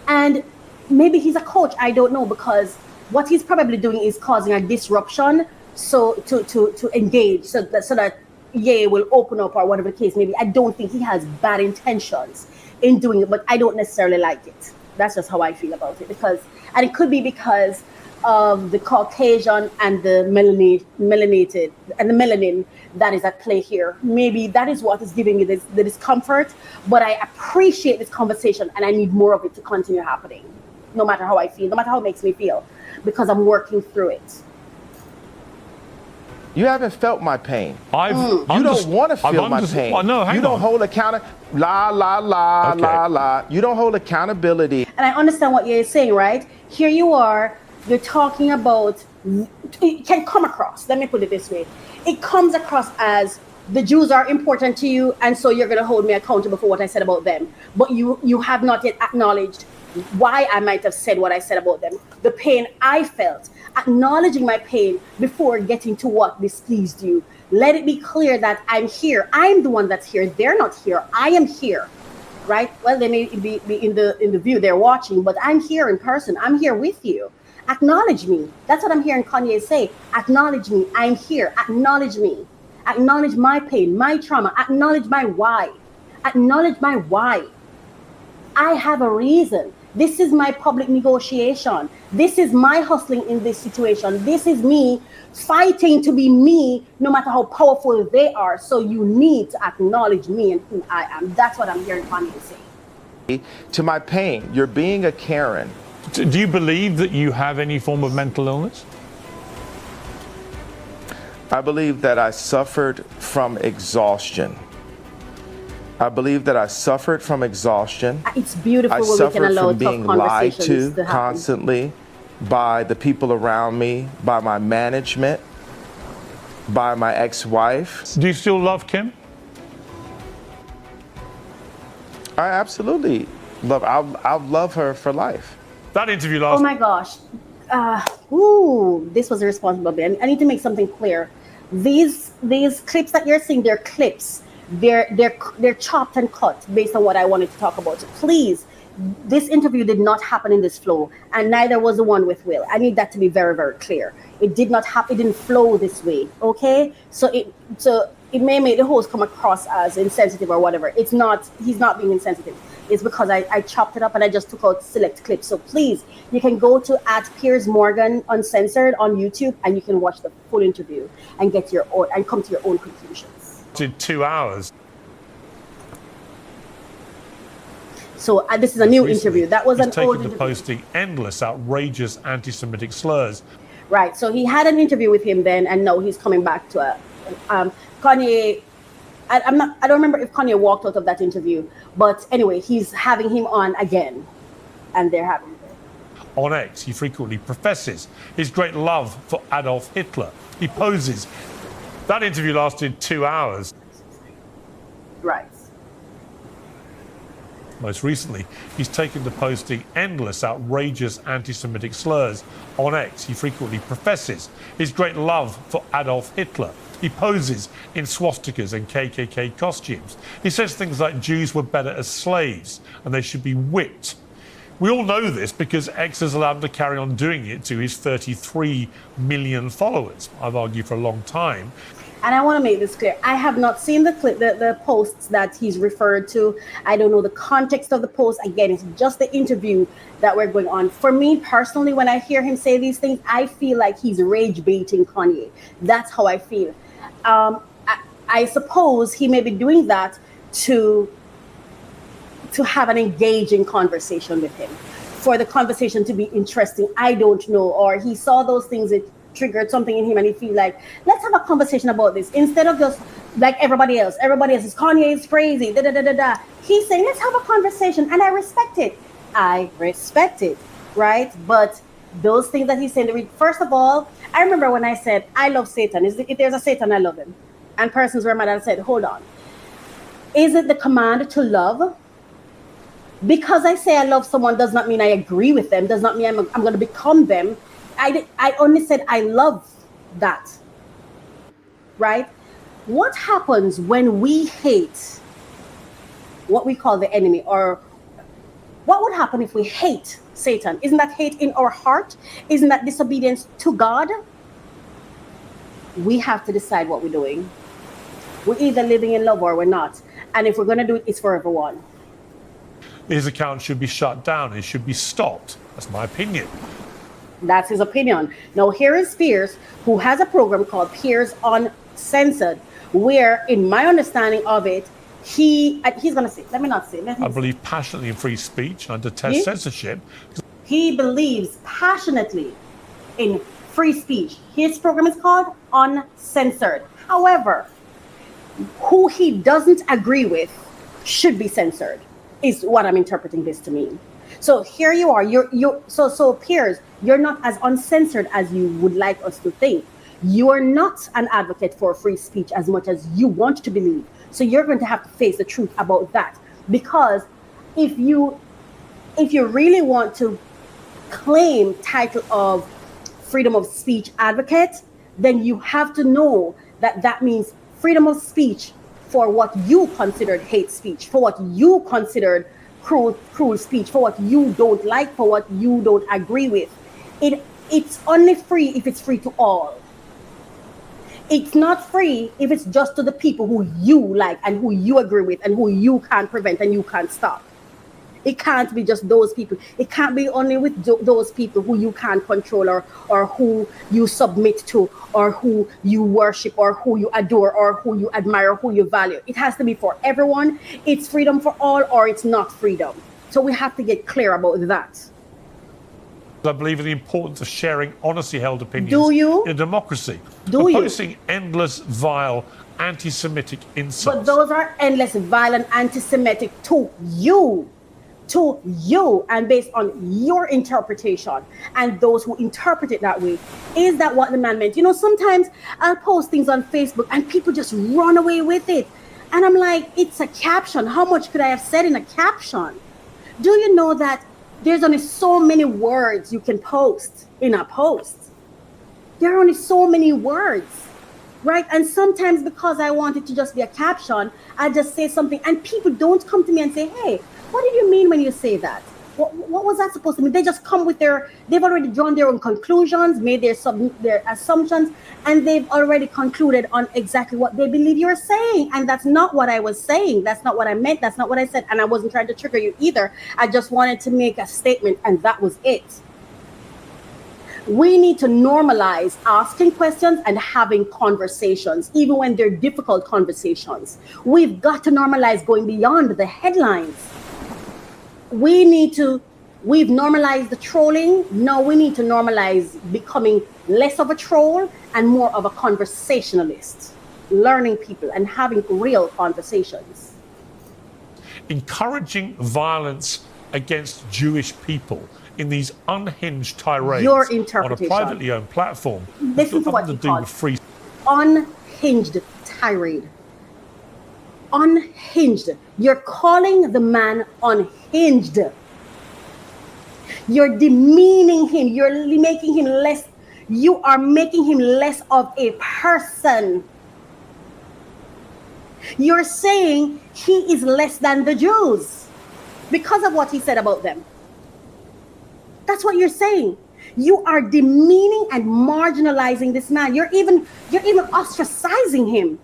And maybe he's a coach, I don't know, because what he's probably doing is causing a disruption so to engage so that Ye will open up or whatever the case may be. I don't think he has bad intentions in doing it, but I don't necessarily like it. That's just how I feel about it. And it could be because of the Caucasian and the melanated and the melanin that is at play here. Maybe that is what is giving me the discomfort, but I appreciate this conversation and I need more of it to continue happening, no matter how I feel, no matter how it makes me feel, because I'm working through it. You haven't felt my pain. You don't want to feel my pain. Well, no, hang you don't on. hold la. You don't hold accountability. And I understand what you're saying, right? Here you are, you're talking about, it can come across, let me put it this way. It comes across as the Jews are important to you, and so you're going to hold me accountable for what I said about them. But you have not yet acknowledged why I might have said what I said about them, the pain I felt, acknowledging my pain before getting to what displeased you. Let it be clear that I'm here. I'm the one that's here. They're not here. I am here, right? Well, they may be in the view they're watching, but I'm here in person. I'm here with you. Acknowledge me. That's what I'm hearing Kanye say. Acknowledge me. I'm here. Acknowledge me. Acknowledge my pain, my trauma. Acknowledge my why. Acknowledge my why. I have a reason. This is my public negotiation. This is my hustling in this situation. This is me fighting to be me, no matter how powerful they are. So you need to acknowledge me and who I am. That's what I'm hearing Kanye say. To my pain, you're being a Karen. Do you believe that you have any form of mental illness? I believe that I suffered from exhaustion. It's beautiful I when we can suffered allow from tough being lied conversations to happen. constantly by the people around me, by my management, by my ex-wife. Do you still love Kim? I absolutely I'll love her for life. That interview last. Oh my gosh. This was a responsibility. I need to make something clear. These clips that you're seeing, they're clips. They're chopped and cut based on what I wanted to talk about. So please, This interview did not happen in this flow, and neither was the one with Will. I need that to be very, very clear. It did not happen. It didn't flow this way. Okay, so it may make the host come across as insensitive or whatever. It's not. He's not being insensitive. It's because I chopped it up and I just took out select clips. So please, you can go to @PiersMorgan Uncensored on YouTube and you can watch the full interview and get your own and come to your own conclusions. Did 2 hours. So this is a new Recently, interview. That was he's an taken old to interview. posting endless, outrageous anti-Semitic slurs. Right. So he had an interview with him then, and now he's coming back to Kanye. I don't remember if Kanye walked out of that interview, but anyway, he's having him on again, and they're having him. On X, he frequently professes his great love for Adolf Hitler. He poses. That interview lasted 2 hours. Right. Most recently, he's taken to posting endless, outrageous anti-Semitic slurs. On X, he frequently professes his great love for Adolf Hitler. He poses in swastikas and KKK costumes. He says things like Jews were better as slaves and they should be whipped. We all know this because X has allowed him to carry on doing it to his 33 million followers. I've argued for a long time. And I want to make this clear. I have not seen the clip, the posts that he's referred to. I don't know the context of the post. Again, it's just the interview that we're going on. For me personally, when I hear him say these things, I feel like he's rage baiting Kanye. That's how I feel. I suppose he may be doing that to have an engaging conversation with him, for the conversation to be interesting. I don't know. Or he saw those things that triggered something in him and he feel like, let's have a conversation about this instead of just like everybody else is Kanye is crazy, He's saying, let's have a conversation, and I respect it, right? But those things that he's saying, first of all, I remember when I said I love Satan. If there's a Satan, I love him. And persons were mad and said, hold on, is it the command to love? Because I say I love someone does not mean I agree with them, does not mean I'm going to become them. I only said I love that, right? What happens when we hate what we call the enemy? Or what would happen if we hate Satan? Isn't that hate in our heart? Isn't that disobedience to God? We have to decide what we're doing. We're either living in love or we're not. And if we're going to do it, it's for everyone. His account should be shut down. It should be stopped. That's my opinion. That's his opinion. Now, here is Piers, who has a program called Piers Uncensored, where, in my understanding of it, he's going to say, let me not say. I believe passionately in free speech and I detest censorship. He believes passionately in free speech. His program is called Uncensored. However, who he doesn't agree with should be censored, is what I'm interpreting this to mean. So here you are. So Piers, you're not as uncensored as you would like us to think. You are not an advocate for free speech as much as you want to believe. So you're going to have to face the truth about that. Because if you really want to claim title of freedom of speech advocate, then you have to know that means freedom of speech for what you considered hate speech, for what you considered cruel speech, for what you don't like, for what you don't agree with. It's only free if it's free to all. It's not free if it's just to the people who you like and who you agree with and who you can't prevent and you can't stop. It can't be just those people. It can't be only with those people who you can't control or who you submit to or who you worship or who you adore or who you admire or who you value. It has to be for everyone. It's freedom for all or it's not freedom. So we have to get clear about that. I believe in the importance of sharing honestly held opinions Do you? in a democracy. Do you? Posting endless, vile, anti-Semitic insults. But those are endless, violent, anti-Semitic to you, and based on your interpretation and those who interpret it that way. Is that what the man meant? You know, sometimes I'll post things on Facebook and people just run away with it. And I'm like, it's a caption. How much could I have said in a caption? Do you know that there's only so many words you can post in a post? There are only so many words, right? And sometimes because I want it to just be a caption, I just say something and people don't come to me and say, hey, What did you mean when you say that? What was that supposed to mean? They just come with they've already drawn their own conclusions, made their assumptions, and they've already concluded on exactly what they believe you're saying. And that's not what I was saying. That's not what I meant. That's not what I said. And I wasn't trying to trigger you either. I just wanted to make a statement, and that was it. We need to normalize asking questions and having conversations, even when they're difficult conversations. We've got to normalize going beyond the headlines. We've normalized the trolling. No, we need to normalize becoming less of a troll and more of a conversationalist, learning people and having real conversations. Encouraging violence against Jewish people in these unhinged tirades Your on a interpretation. privately owned platform. This is what to you do call with free. Unhinged tirade. Unhinged. You're calling the man unhinged. You're demeaning him. You're making him less. You are making him less of a person. You're saying he is less than the Jews because of what he said about them. That's what you're saying. You are demeaning and marginalizing this man. You're even ostracizing him.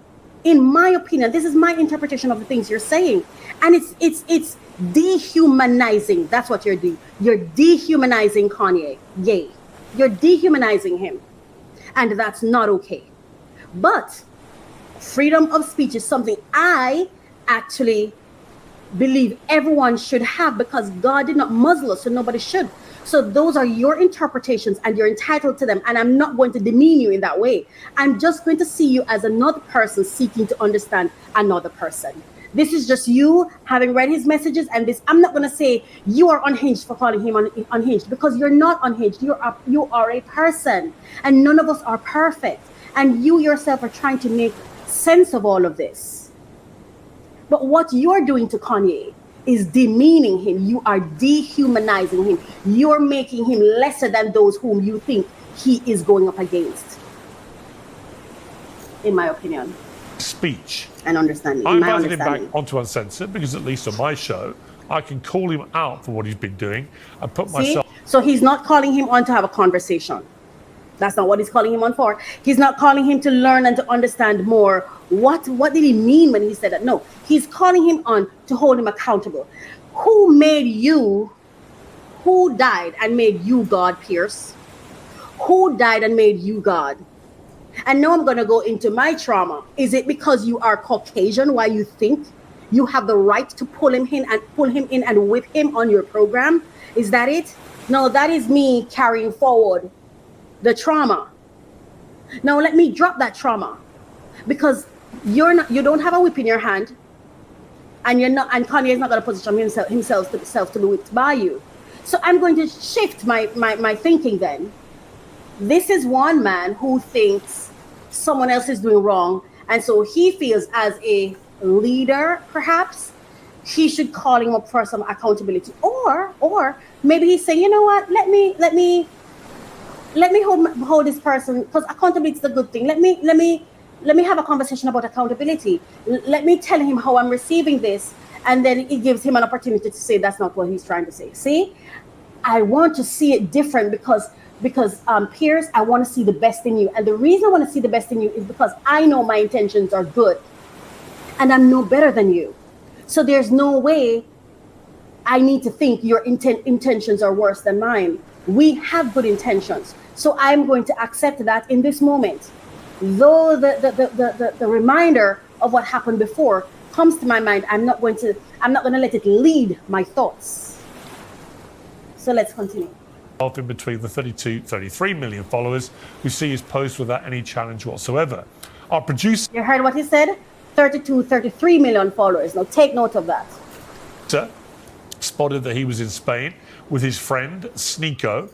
In my opinion, this is my interpretation of the things you're saying, and it's dehumanizing. That's what you're doing. You're dehumanizing Kanye. Yay, you're dehumanizing him, and that's not okay. But freedom of speech is something I actually believe everyone should have, because God did not muzzle us, so nobody should. So those are your interpretations and you're entitled to them. And I'm not going to demean you in that way. I'm just going to see you as another person seeking to understand another person. This is just you having read his messages, and this, I'm not going to say you are unhinged for calling him unhinged, because you're not unhinged. You are a person, and none of us are perfect. And you yourself are trying to make sense of all of this. But what you're doing to Kanye is demeaning him. You are dehumanizing him. You're making him lesser than those whom you think he is going up against, in my opinion. Speech. And understanding. I invited him back onto Uncensored because at least on my show, I can call him out for what he's been doing and put myself. So he's not calling him on to have a conversation. That's not what he's calling him on for. He's not calling him to learn and to understand more. What did he mean when he said that? No, he's calling him on to hold him accountable. Who made you? Who died and made you God, Pierce? Who died and made you God? And now I'm going to go into my trauma. Is it because you are Caucasian why you think you have the right to pull him in and whip him on your program? Is that it? No, that is me carrying forward the trauma. Now let me drop that trauma, because you don't have a whip in your hand, and Kanye is not going to position himself to be whipped by you. So I'm going to shift my thinking then. This is one man who thinks someone else is doing wrong, and so he feels as a leader, perhaps he should call him up for some accountability, or maybe he's saying, you know what, let me hold this person, because accountability is a good thing. Let me have a conversation about accountability. Let me tell him how I'm receiving this, and then it gives him an opportunity to say that's not what he's trying to say. See, I want to see it different because Pierce, I want to see the best in you, and the reason I want to see the best in you is because I know my intentions are good, and I'm no better than you. So there's no way I need to think your intentions are worse than mine. We have good intentions. So I'm going to accept that in this moment. Though the reminder of what happened before comes to my mind, I'm not going to let it lead my thoughts. So let's continue. In between the 33 million followers who see his post without any challenge whatsoever. Our producer. You heard what he said? 33 million followers. Now take note of that. Spotted that he was in Spain with his friend Sneeko,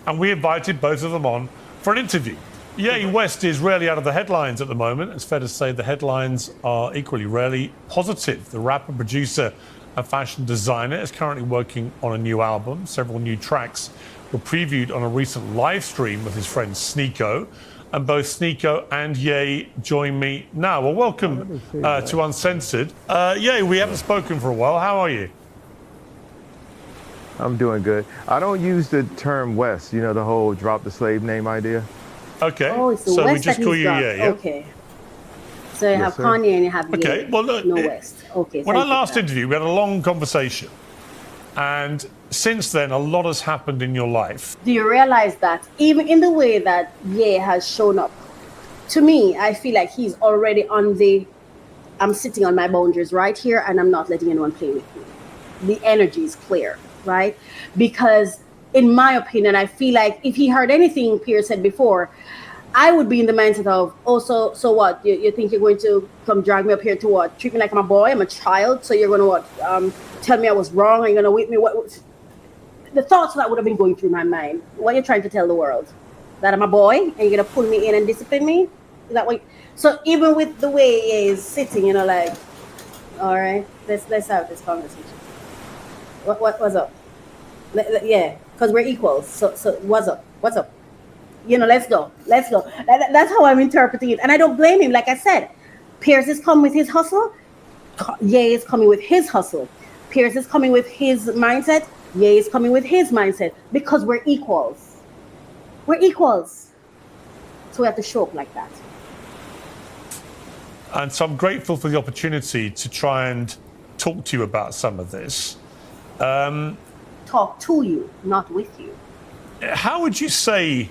and we invited both of them on for an interview. Ye West is rarely out of the headlines at the moment. It's fair to say the headlines are equally rarely positive. The rapper, producer, and fashion designer is currently working on a new album. Several new tracks were previewed on a recent live stream with his friend Sneeko, and both Sneeko and Ye join me now. Well, welcome to Uncensored. Ye, we haven't spoken for a while. How are you? I'm doing good. I don't use the term West, you know, the whole drop the slave name idea. Okay. Oh, it's the so we West just that call he's you dropped. yeah, yeah? Okay. So you have sir. Kanye and you have Okay, Ye. well, look, No West. Okay. When I thank you for last that. interviewed, we had a long conversation. And since then, a lot has happened in your life. Do you realize that even in the way that Ye has shown up, to me, I feel like he's already on the, I'm sitting on my boundaries right here and I'm not letting anyone play with me. The energy is clear, right? Because in my opinion, I feel like if he heard anything Pierce said before, I would be in the mindset of, oh, so what? You think you're going to come drag me up here to what? Treat me like I'm a boy, I'm a child, so you're going to what? Tell me I was wrong, are you going to whip me? What? The thoughts that would have been going through my mind. What are you trying to tell the world? That I'm a boy and you're going to pull me in and discipline me? Is that what? So even with the way he is sitting, you know, like, all right, let's have this conversation. What's up? Yeah, because we're equals. So what's up? What's up? You know, let's go. That's how I'm interpreting it, and I don't blame him. Like I said, Pierce is coming with his hustle. Ye is coming with his hustle. Pierce is coming with his mindset. Ye is coming with his mindset because we're equals. We're equals. So we have to show up like that. And so I'm grateful for the opportunity to try and talk to you about some of this. Talk to you, not with you. How would you say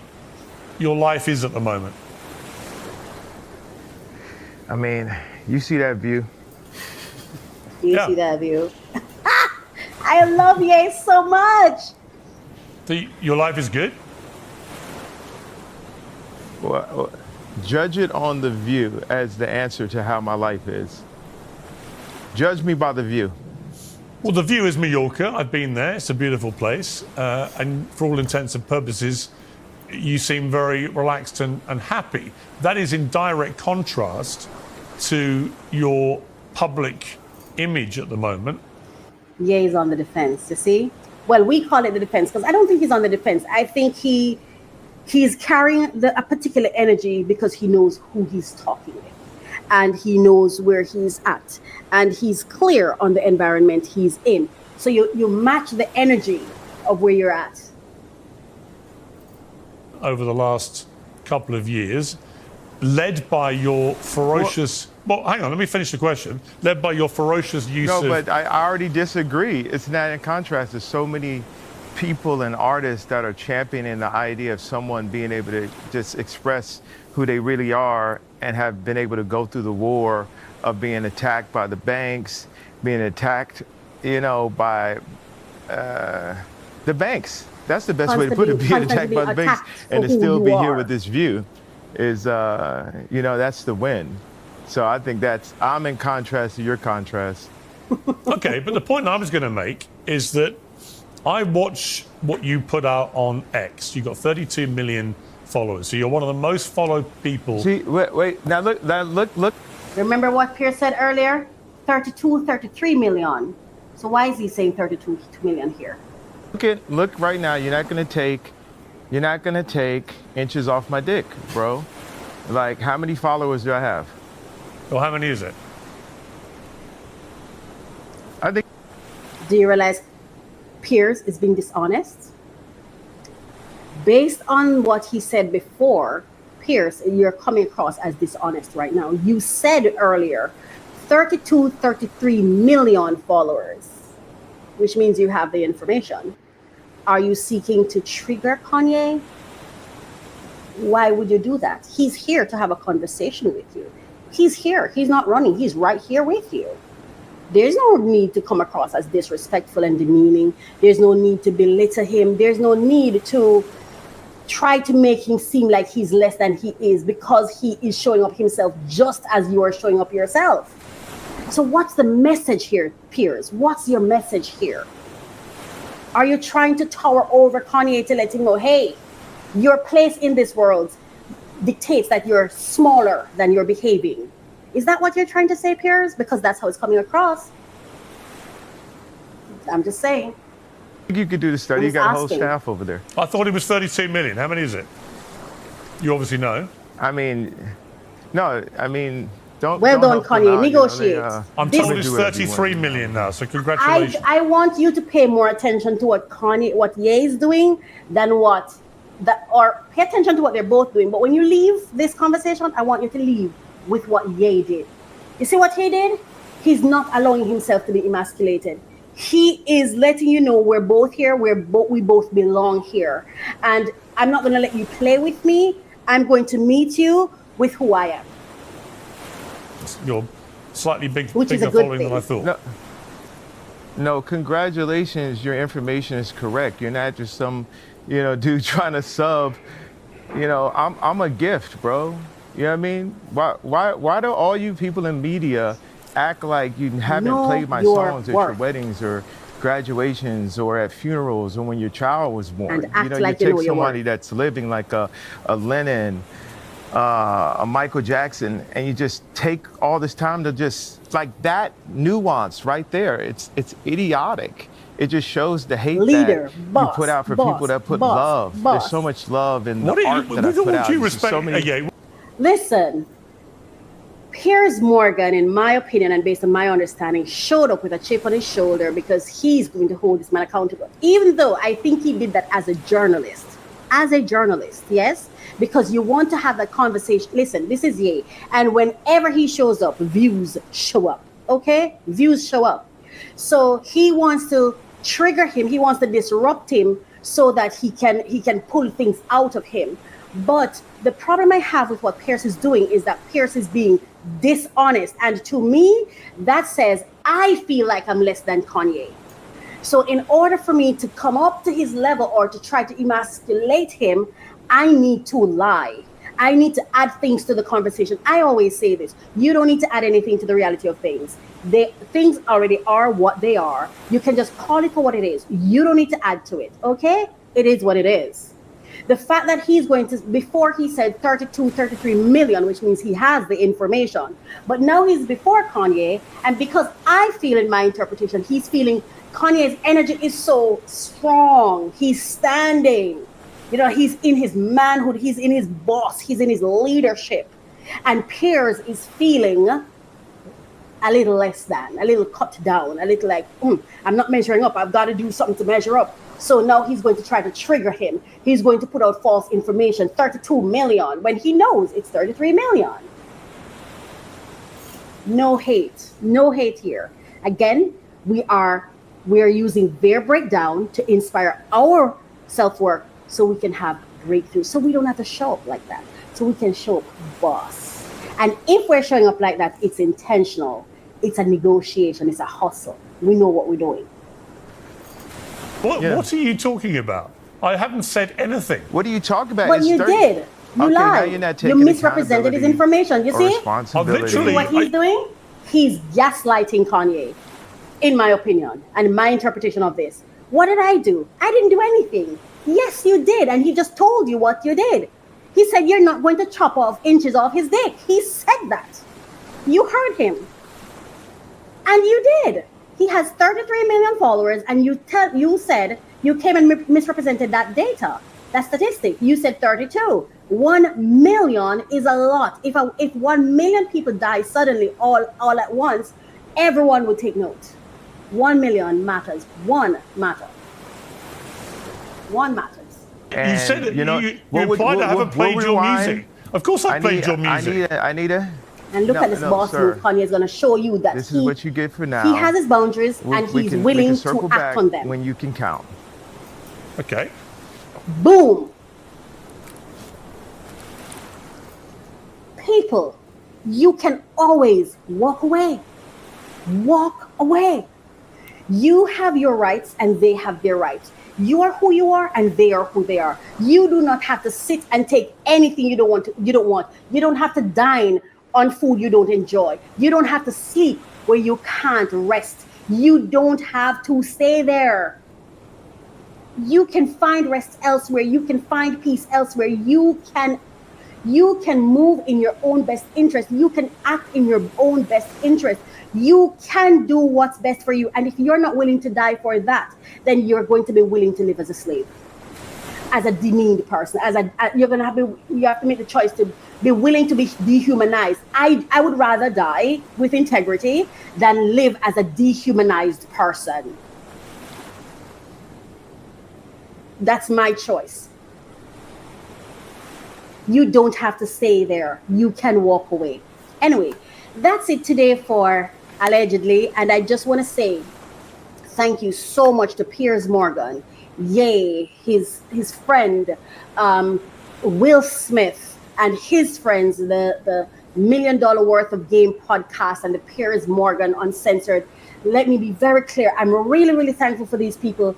your life is at the moment? I mean, you see that view? You Yeah. see that view? I love Ye so much. Your life is good? Well, judge it on the view as the answer to how my life is. Judge me by the view. Well, the view is Mallorca. I've been there. It's a beautiful place. And for all intents and purposes, you seem very relaxed and happy. That is in direct contrast to your public image at the moment. Ye is on the defense, you see? Well, we call it the defense because I don't think he's on the defense. I think he's carrying a particular energy because he knows who he's talking with. And he knows where he's at. And he's clear on the environment he's in. So you match the energy of where you're at. Over the last couple of years, led by your ferocious... Well, hang on, let me finish the question. Led by your ferocious use No, of... but I already disagree. It's not in contrast. There's so many people and artists that are championing the idea of someone being able to just express who they really are and have been able to go through the war of being attacked by the banks, being attacked, you know, by the banks. That's the best way to put it, being attacked by the banks and to still be here with this view is, you know, that's the win. So I think I'm in contrast to your contrast. Okay, but the point I was going to make is that I watch what you put out on X. You've got 32 million followers, so you're one of the most followed people. See, wait, now look. Remember what Pierce said earlier? 33 million. So why is he saying 32 million here? Look right now. You're not gonna take inches off my dick, bro. Like, how many followers do I have? Well, how many is it? I think. Do you realize Pierce is being dishonest? Based on what he said before, Pierce, you're coming across as dishonest right now. You said earlier 33 million followers, which means you have the information. Are you seeking to trigger Kanye? Why would you do that? He's here to have a conversation with you. He's here. He's not running. He's right here with you. There's no need to come across as disrespectful and demeaning. There's no need to belittle him. There's no need to try to make him seem like he's less than he is because he is showing up himself just as you are showing up yourself. So what's the message here, Piers? What's your message here? Are you trying to tower over Kanye to let him know, hey, your place in this world dictates that you're smaller than you're behaving? Is that what you're trying to say, Piers? Because that's how it's coming across. I'm just saying. You could do the study. You got a whole staff over there. I thought it was 32 million. How many is it? You obviously know. I mean, no, I mean, Don't. Well don't done, help them Kanye. out, Negotiate. I'm This- told it's do whatever you want 33 to do. million now, so congratulations. I want you to pay more attention to what Ye is doing than or pay attention to what they're both doing. But when you leave this conversation, I want you to leave with what Ye did. You see what he did? He's not allowing himself to be emasculated. He is letting you know we're both here. We both belong here, and I'm not going to let you play with me. I'm going to meet you with who I am. You're slightly Which is bigger a good following than I thing. thought. No, congratulations. Your information is correct. You're not just some, dude trying to sub. I'm a gift, bro. You know what I mean? Why do all you people in media act like you haven't Know played my your songs at your worth. weddings or graduations or at funerals or when your child was born? And act you like take you know your somebody worth. that's living like a Lennon, a Michael Jackson, and you just take all this time to just like that nuance right there. It's idiotic. It just shows the hate Leader, that boss, you put out for boss, people that put boss, love. boss. There's so much love in What the do you, art that I with put all out. due There's respect, so many. yeah, Listen, Piers Morgan, in my opinion and based on my understanding, showed up with a chip on his shoulder because he's going to hold this man accountable. Even though I think he did that as a journalist. Yes? Because you want to have that conversation. Listen, this is Ye. And whenever he shows up, views show up. Okay? Views show up. So he wants to trigger him. He wants to disrupt him so that he can pull things out of him. But the problem I have with what Pierce is doing is that Pierce is being dishonest. And to me, that says I feel like I'm less than Kanye. So in order for me to come up to his level or to try to emasculate him, I need to lie. I need to add things to the conversation. I always say this. You don't need to add anything to the reality of things. Things already are what they are. You can just call it for what it is. You don't need to add to it, okay? It is what it is. The fact that he's going to, before he said 33 million, which means he has the information. But now he's before Kanye. And because I feel in my interpretation, he's feeling Kanye's energy is so strong. He's standing. He's in his manhood. He's in his boss. He's in his leadership. And Piers is feeling a little less than, a little cut down, a little like, I'm not measuring up. I've got to do something to measure up. So now he's going to try to trigger him. He's going to put out false information, 32 million, when he knows it's 33 million. No hate here. Again, we are using their breakdown to inspire our self-work so we can have breakthrough. So we don't have to show up like that. So we can show up boss. And if we're showing up like that, it's intentional. It's a negotiation. It's a hustle. We know what we're doing. What are you talking about? I haven't said anything. What are you talking about? But you did. You Okay, now lied. you're not You taking misrepresented his accountability information. You or see? responsibility. I've literally- What he's doing? He's gaslighting Kanye, in my opinion, and my interpretation of this. What did I do? I didn't do anything. Yes, you did. And he just told you what you did. He said you're not going to chop off inches off his dick. He said that. You heard him. And you did. He has 33 million followers, and you said you came and misrepresented that data, that statistic. You said 32. 1 million is a lot. If 1 million people die suddenly all at once, everyone would take note. 1 million matters. One matters. And, You said it. You what would- implied I what- haven't what played your rewind? music. Of course I played your music. Anita, And look at this boss sir. move. Kanye is going to show you that This is what you get for now. he has his boundaries and We he's can willing circle to back act on them. when you can count. Okay. Boom. People, you can always walk away. Walk away. You have your rights and they have their rights. You are who you are and they are who they are. You do not have to sit and take anything you don't want. You don't have to dine on food you don't enjoy. You don't have to sleep where you can't rest. You don't have to stay there. You can find rest elsewhere. You can find peace elsewhere. You can move in your own best interest. You can act in your own best interest. You can do what's best for you. And if you're not willing to die for that, then you're going to be willing to live as a slave. as a demeaned person. You're gonna have you have to make the choice to be willing to be dehumanized. I would rather die with integrity than live as a dehumanized person. That's my choice. You don't have to stay there. You can walk away. Anyway, that's it today for Allegedly. And I just want to say thank you so much to Piers Morgan, Yay, his friend, Will Smith, and his friends, the $1 Million Worth of Game podcast and the Piers Morgan Uncensored. Let me be very clear. I'm really, really thankful for these people.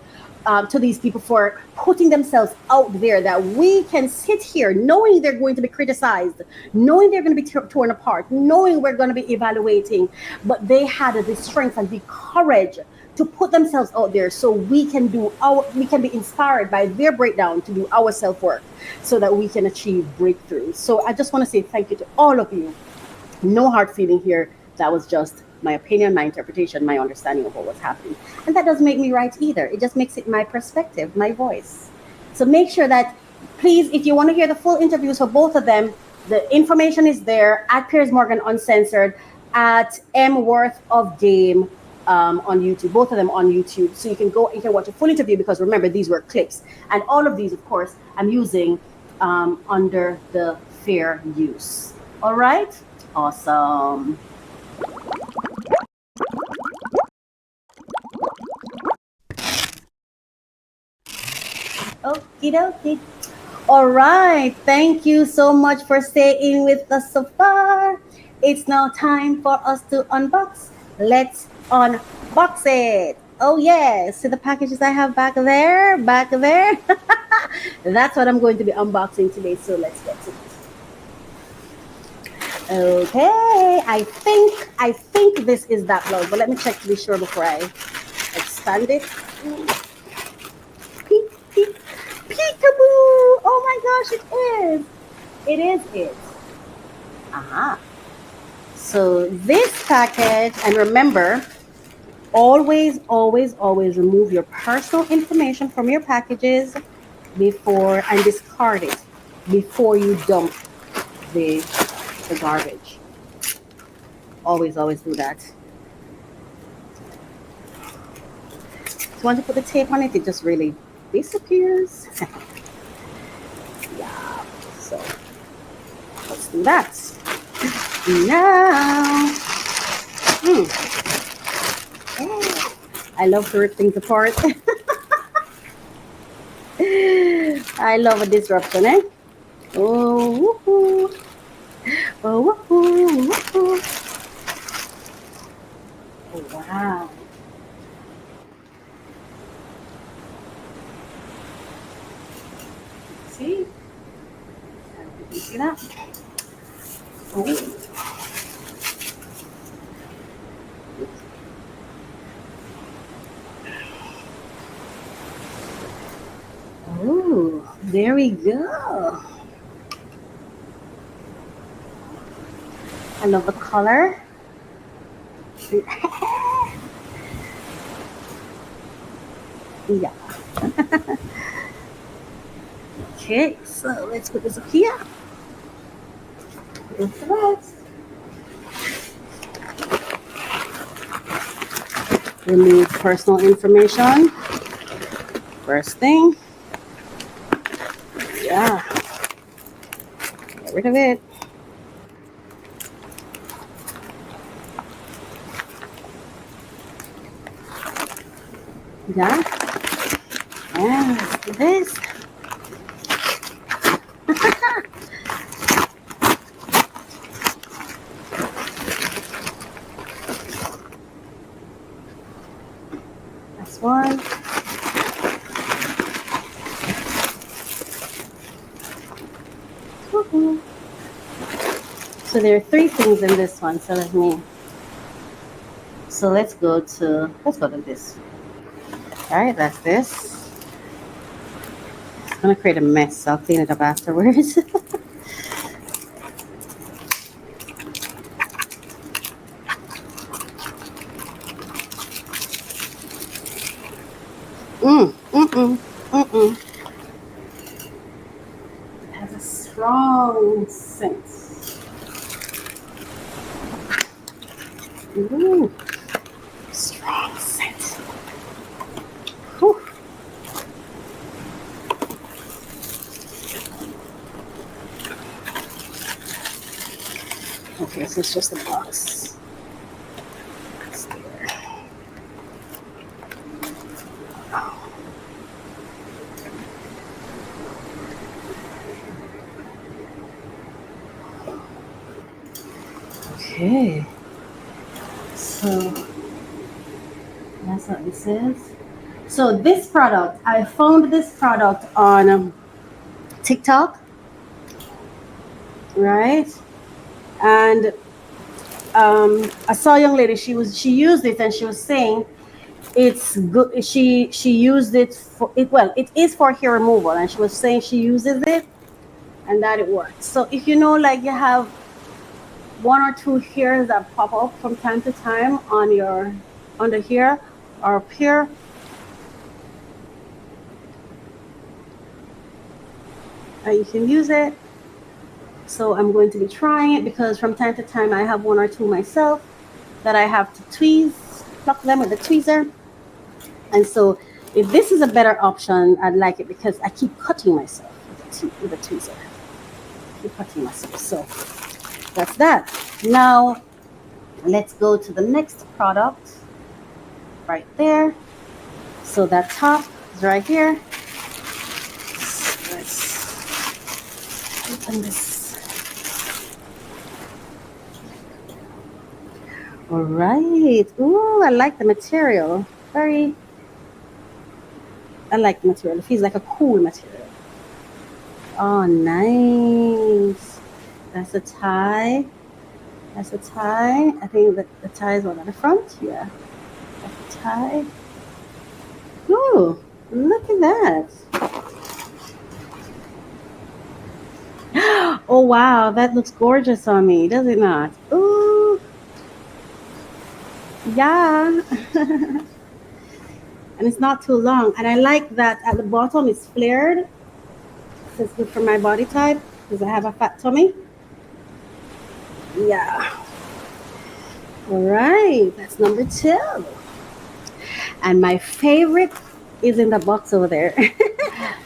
To these people for putting themselves out there, that we can sit here knowing they're going to be criticized, knowing they're going to be torn apart, knowing we're going to be evaluating, but they had the strength and the courage to put themselves out there so we can be inspired by their breakdown to do our self-work so that we can achieve breakthroughs. So I just want to say thank you to all of you. No hard feeling here. That was just my opinion, my interpretation, my understanding of what was happening. And that doesn't make me right either. It just makes it my perspective, my voice. So make sure that, please, if you want to hear the full interviews for both of them, the information is there at Piers Morgan Uncensored, at M Worth of Game on YouTube, both of them on YouTube. So you can watch a full interview, because remember, these were clips. And all of these, of course, I'm using under the fair use. All right? Awesome. Okie dokie. All right. Thank you so much for staying with us so far. It's now time for us to unbox. Let's unbox it. Oh, yes. See the packages I have back there? Back there? That's what I'm going to be unboxing today. So let's get to it. Okay. I think this is that loud, but let me check to be sure before I expand it. Peekaboo! Oh my gosh, it is. It is it. Aha. So this package, and remember, always remove your personal information from your packages and discard it before you dump the garbage. Always do that. So once you put the tape on it, it just really disappears. Yeah, so let's do that now. I love to rip things apart. I love a disruption, eh? Oh, woohoo. Oh, woohoo, woohoo. Oh, wow. See? You see that? Oh. Oh, there we go. I love the color. Yeah. Okay, so let's put this up here. Go for that. Remove personal information. First thing. Yeah. Get rid of it. Yeah. And let's do this. That's one. Woohoo. So there are 3 things in this one. So let's go to this. All right, that's this. It's gonna create a mess. I'll clean it up afterwards. has a strong scent. Ooh, strong scent. Whew. Okay, so it's just a box. It's there. Okay. So that's what this is. So this product, I found this product on TikTok, right? And I saw a young lady. She used it and she was saying it's good. She used it for it. Well, it is for hair removal, and she was saying she uses it and that it works. So if you know, like you have one or two hairs that pop up from time to time on the hair or up here, you can use it. So I'm going to be trying it because from time to time I have one or two myself that I have to pluck them with the tweezer. And so if this is a better option, I'd like it because I keep cutting myself with the tweezer. I keep cutting myself. So that's that. Now let's go to the next product right there. So that top is right here. Let's open this. All right. Ooh, I like the material. I like the material. It feels like a cool material. Oh, nice. That's a tie. That's a tie. I think that the tie is one at the front. Yeah. That's a tie. Ooh, look at that. Oh, wow. That looks gorgeous on me, does it not? Ooh. Yeah. And it's not too long. And I like that at the bottom it's flared. So it's good for my body type because I have a fat tummy. Yeah. All right. That's number 2. And my favorite is in the box over there.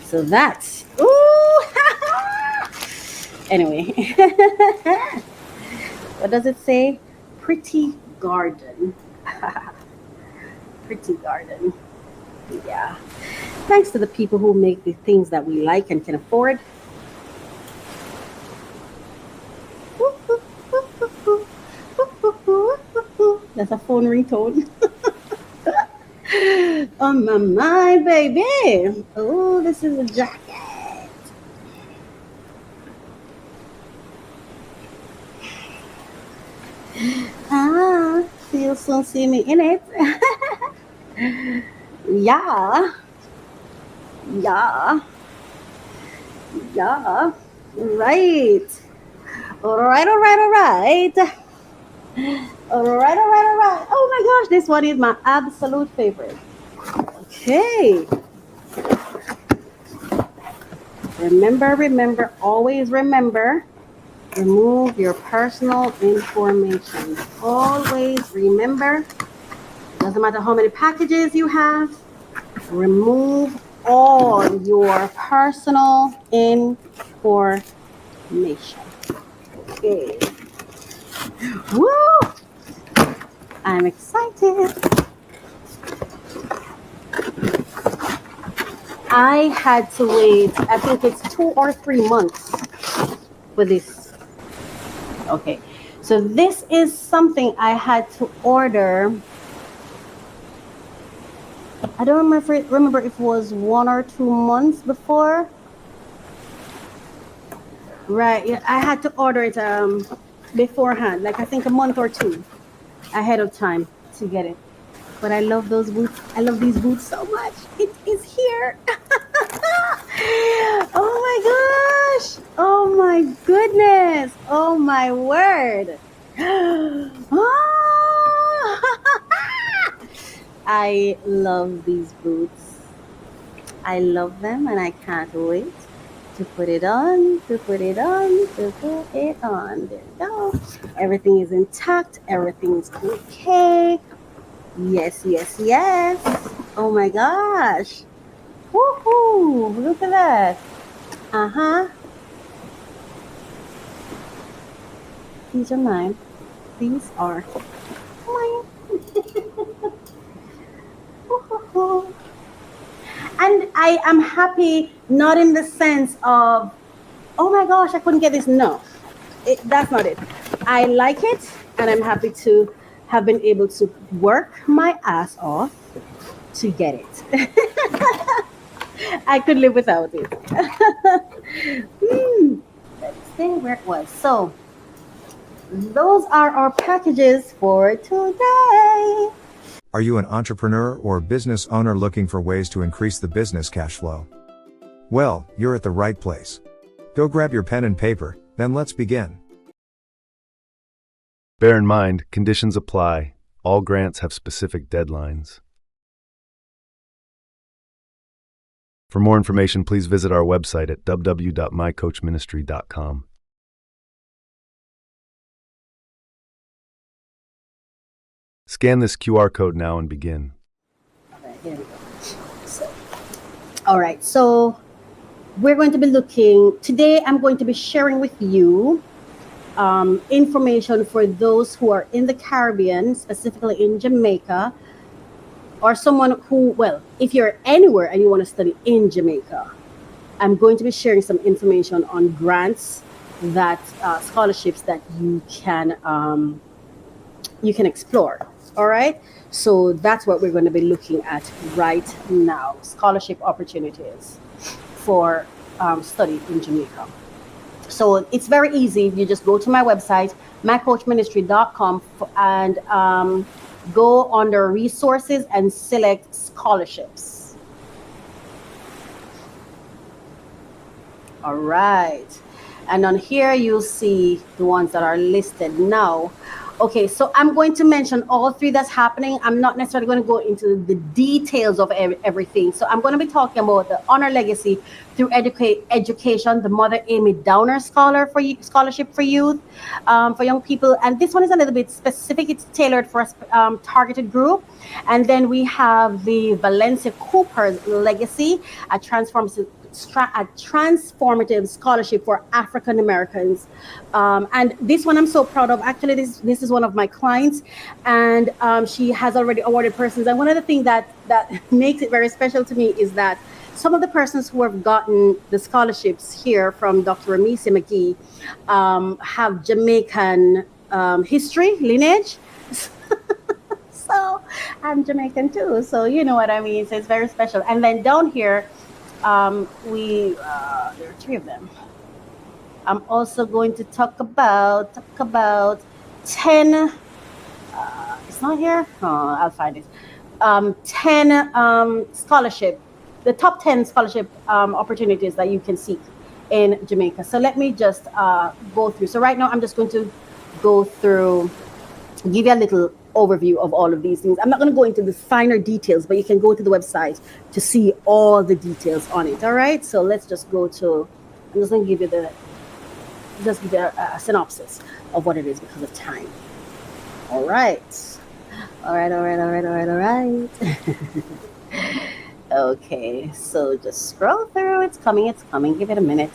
So that's, ooh. Anyway. What does it say? Pretty Garden. Pretty Garden. Yeah. Thanks to the people who make the things that we like and can afford. That's a phone ringtone. Oh my mind, baby. Oh, this is a jacket. Ah, you'll soon see me in it. Yeah. Yeah. Yeah. Right. All right, all right, all right. All right, all right, all right. Oh my gosh, this one is my absolute favorite. Okay. Remember, always remember, remove your personal information. Always remember, doesn't matter how many packages you have, remove all your personal information. Okay. Woo! I'm excited. I had to wait, I think it's 2 or 3 months for this. Okay. So this is something I had to order. I don't remember if it was 1 or 2 months before. Right. Yeah, I had to order it beforehand, like I think a month or 2 ahead of time to get it. But I love those boots. I love these boots so much. It is here. Oh my gosh. Oh my goodness. Oh my word. I love these boots. I love them and I can't wait to put it on, to put it on, to put it on. There we go. Everything is intact. Everything is okay. Yes, yes, yes. Oh my gosh. Woohoo! Look at that. Uh-huh. These are mine. These are mine. Woohoo. And I am happy, not in the sense of, oh my gosh, I couldn't get this. No, that's not it. I like it, and I'm happy to have been able to work my ass off to get it. I could live without it. Let's see where it was. So, those are our packages for today. Are you an entrepreneur or business owner looking for ways to increase the business cash flow? Well, you're at the right place. Go grab your pen and paper, then let's begin. Bear in mind, conditions apply. All grants have specific deadlines. For more information, please visit our website at www.mycoachministry.com. Scan this QR code now and begin. Okay, here we go. All right, so we're going to be looking, today I'm going to be sharing with you information for those who are in the Caribbean, specifically in Jamaica, or someone who, well, if you're anywhere and you want to study in Jamaica, I'm going to be sharing some information on grants, that scholarships that you can explore. All right, so that's what we're going to be looking at right now: scholarship opportunities for study in Jamaica. So it's very easy. You just go to my website, mycoachministry.com, and go under resources and select scholarships. All right, and on here you'll see the ones that are listed now. Okay, so I'm going to mention all three that's happening. I'm not necessarily going to go into the details of everything. So I'm going to be talking about the Honor Legacy through Education, the Mother Amy Downer Scholarship for Youth, for young people. And this one is a little bit specific. It's tailored for a targeted group. And then we have the Valencia Cooper's Legacy, a transformative scholarship for African Americans, and this one I'm so proud of. Actually, this is one of my clients, and she has already awarded persons. And one of the things that makes it very special to me is that some of the persons who have gotten the scholarships here from Dr. Ramisi McGee have Jamaican history, lineage. So I'm Jamaican too, so you know what I mean. So it's very special. And then down here, there are three of them. I'm also going to talk about 10. It's not here. Oh, I'll find it. 10 scholarship, the top 10 scholarship opportunities that you can seek in Jamaica. So let me just go through. So right now I'm just going to go through, give you a little overview of all of these things. I'm not going to go into the finer details, but you can go to the website to see all the details on it. All right, so let's just go to, I'm just going to give you a synopsis of what it is because of time. All right. Okay, so just scroll through. It's coming. Give it a minute.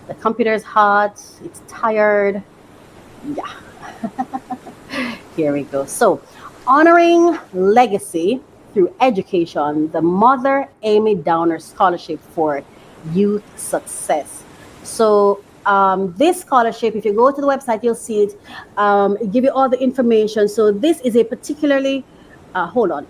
The computer is hot. It's tired. Yeah. Here we go. So, honoring legacy through education, the Mother Amy Downer Scholarship for Youth Success. So, this scholarship, if you go to the website, you'll see it. It give you all the information. So, this is a particularly,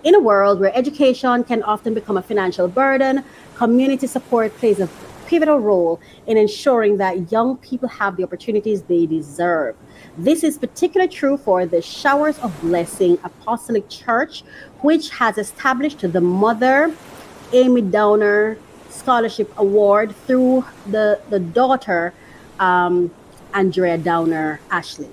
in a world where education can often become a financial burden, community support plays a pivotal role in ensuring that young people have the opportunities they deserve. This is particularly true for the Showers of Blessing Apostolic Church, which has established the Mother Amy Downer Scholarship Award through the daughter, Andrea Downer Ashley.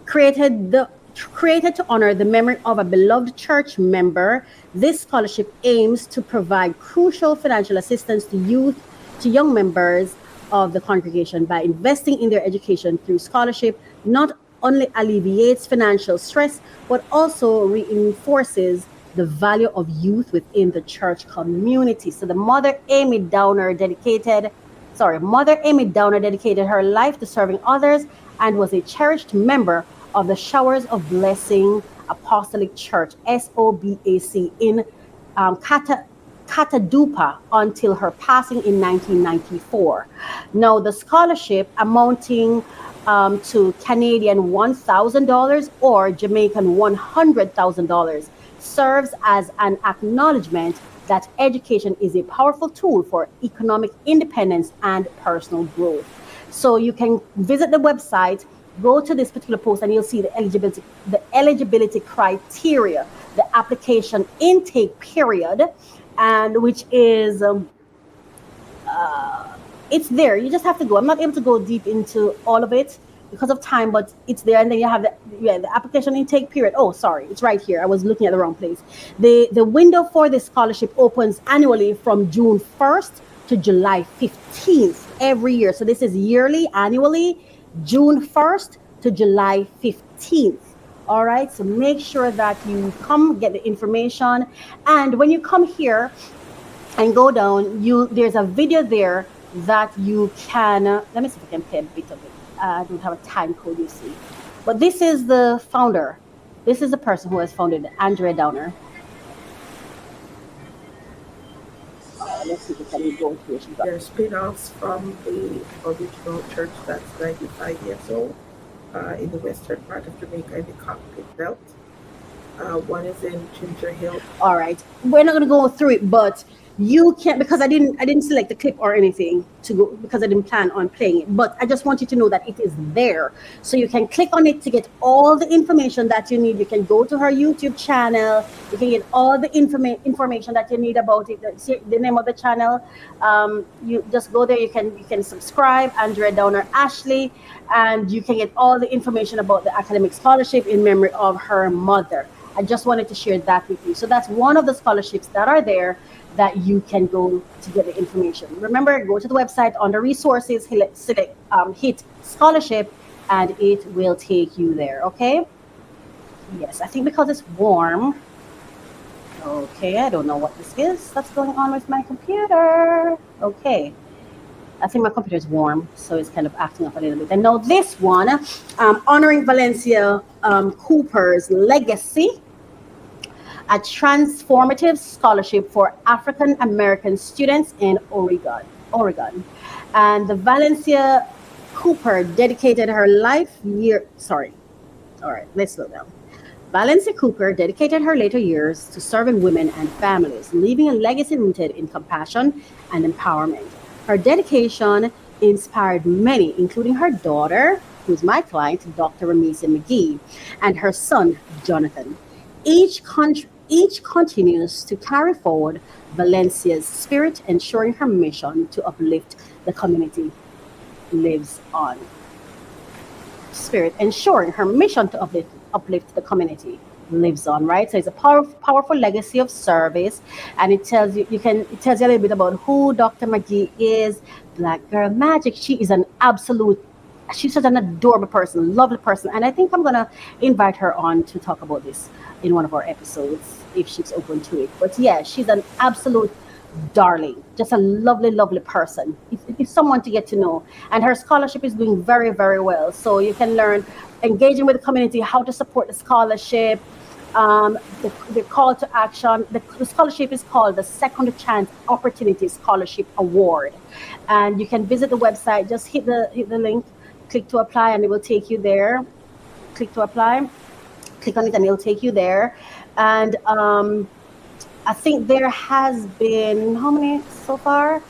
Created to honor the memory of a beloved church member, this scholarship aims to provide crucial financial assistance to youth to young members of the congregation by investing in their education through scholarship not only alleviates financial stress, but also reinforces the value of youth within the church community. So the Mother Amy Downer dedicated her life to serving others and was a cherished member of the Showers of Blessing Apostolic Church, SOBAC, in Catadupa until her passing in 1994. Now, the scholarship amounting to Canadian $1,000 or Jamaican $100,000 serves as an acknowledgement that education is a powerful tool for economic independence and personal growth. So you can visit the website, go to this particular post, and you'll see the eligibility criteria, the application intake period, and which is it's there. You just have to go. I'm not able to go deep into all of it because of time, but it's there. And then you have the application intake period. Oh, sorry, it's right here. I was looking at the wrong place. The window for this scholarship opens annually from June 1st to July 15th every year. So this is yearly, annually, June 1st to July 15th. All right, so make sure that you come get the information. And when you come here and go down, there's a video there that you can, let me see if I can play a bit of it. I don't have a time code, you see. But this is the founder. This is the person who has founded Andrea Downer. Let's see if I can go through. They're spin-offs from the original church that's 95 years old in the western part of Jamaica in the Cockpit Belt. One is in Ginger Hill. All right. We're not going to go through it, but you can't, because I didn't select the clip or anything to go, because I didn't plan on playing it, but I just want you to know that it is there, so you can click on it to get all the information that you need. You can go to her YouTube channel, you can get all the information that you need about it. The name of the channel, you just go there, you can subscribe, Andrea Downer Ashley, and you can get all the information about the academic scholarship in memory of her mother. I just wanted to share that with you. So that's one of the scholarships that are there that you can go to get the information. Remember, go to the website under resources, hit scholarship, and it will take you there, okay? Yes, I think because it's warm. Okay, I don't know what this is. That's going on with my computer. Okay, I think my computer is warm, so it's kind of acting up a little bit. And now this one, honoring Valencia Cooper's legacy, a transformative scholarship for African American students in Oregon. And the Valencia Cooper dedicated her Valencia Cooper dedicated her later years to serving women and families, leaving a legacy rooted in compassion and empowerment. Her dedication inspired many, including her daughter, who's my client, Dr. Ramisa McGee, and her son, Jonathan. Each continues to carry forward Valencia's spirit, ensuring her mission to uplift the community lives on. Right? So it's a powerful legacy of service, and it tells you a little bit about who Dr. McGee is. Black Girl Magic. She's such an adorable person, lovely person, and I think I'm gonna invite her on to talk about this in one of our episodes if she's open to it. But yeah, she's an absolute darling, just a lovely person. It's someone to get to know, and her scholarship is doing very, very well. So you can learn engaging with the community, how to support the scholarship, the call to action. The scholarship is called the Second Chance Opportunity Scholarship Award, and you can visit the website. Just hit the link, click to apply, and it will take you there. Click to apply, click on it, and it'll take you there. And I think there has been, how many so far?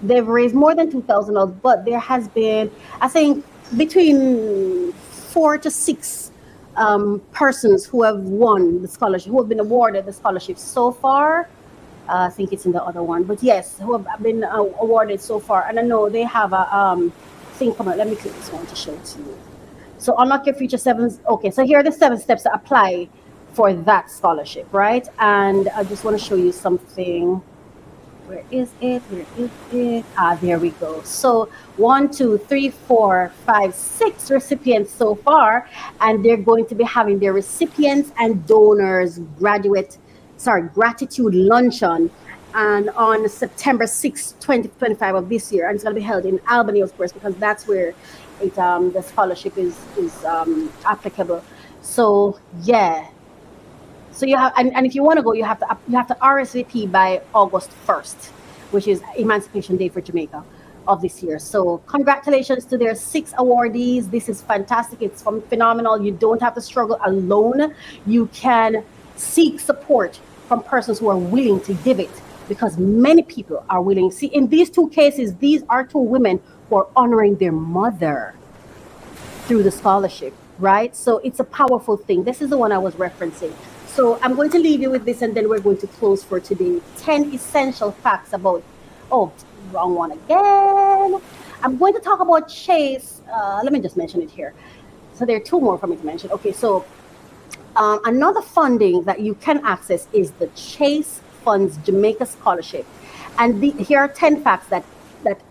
They've raised more than $2,000, but there has been, I think, between 4 to 6 persons who have won the scholarship, who have been awarded the scholarship so far. I think it's in the other one, but yes, who have been awarded so far. And I know they have a thing coming. Let me click this one to show it to you. So unlock your future 7. Okay, so here are the 7 steps to apply for that scholarship, right? And I just want to show you something. Where is it? Where is it? Ah, there we go. So 1, 2, 3, 4, 5, 6 recipients so far, and they're going to be having their recipients and donors gratitude luncheon, and on September 6th, 2025 of this year, and it's going to be held in Albany, of course, because that's where the scholarship is applicable. So yeah, so you have, and if you want to go, you have to RSVP by August 1st, which is Emancipation Day for Jamaica of this year. So congratulations to their 6 awardees. This is fantastic. It's phenomenal. You don't have to struggle alone. You can seek support from persons who are willing to give it, because many people are willing. See, in these 2 cases, these are 2 women who are honoring their mother through the scholarship, right? So it's a powerful thing. This is the one I was referencing. So I'm going to leave you with this, and then we're going to close for today. 10 essential facts about, oh, wrong one again. I'm going to talk about Chase. Let me just mention it here. So there are 2 more for me to mention. Okay, so another funding that you can access is the Chase Funds Jamaica Scholarship. And here are 10 facts that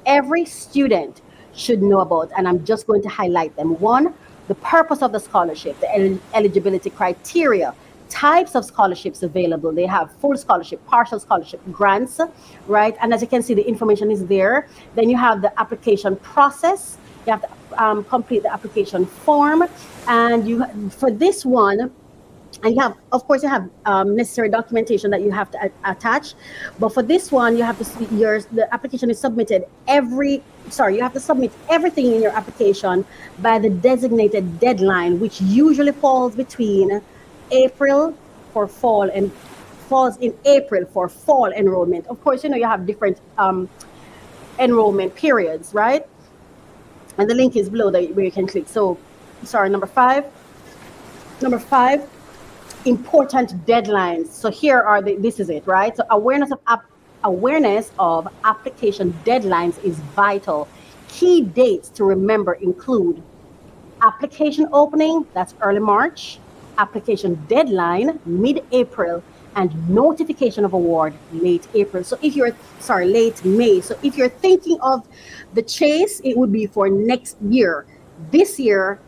every student should know about, and I'm just going to highlight them. 1, the purpose of the scholarship, the eligibility criteria, types of scholarships available. They have full scholarship, partial scholarship, grants, right? And as you can see, the information is there. Then you have the application process. You have to complete the application form, and for this one, and you have, of course, you have necessary documentation that you have to attach. But for this one, you have to see the application is submitted you have to submit everything in your application by the designated deadline, which usually falls between April for fall and falls in April for fall enrollment. Of course, you have different enrollment periods, right? And the link is below where you can click. So, number five, important deadlines. So here are this is it, right? So awareness of application deadlines is vital. Key dates to remember include application opening, that's early March, application deadline, mid-April, and notification of award, late April. So late May. So if you're thinking of the Chase, it would be for next year. This year,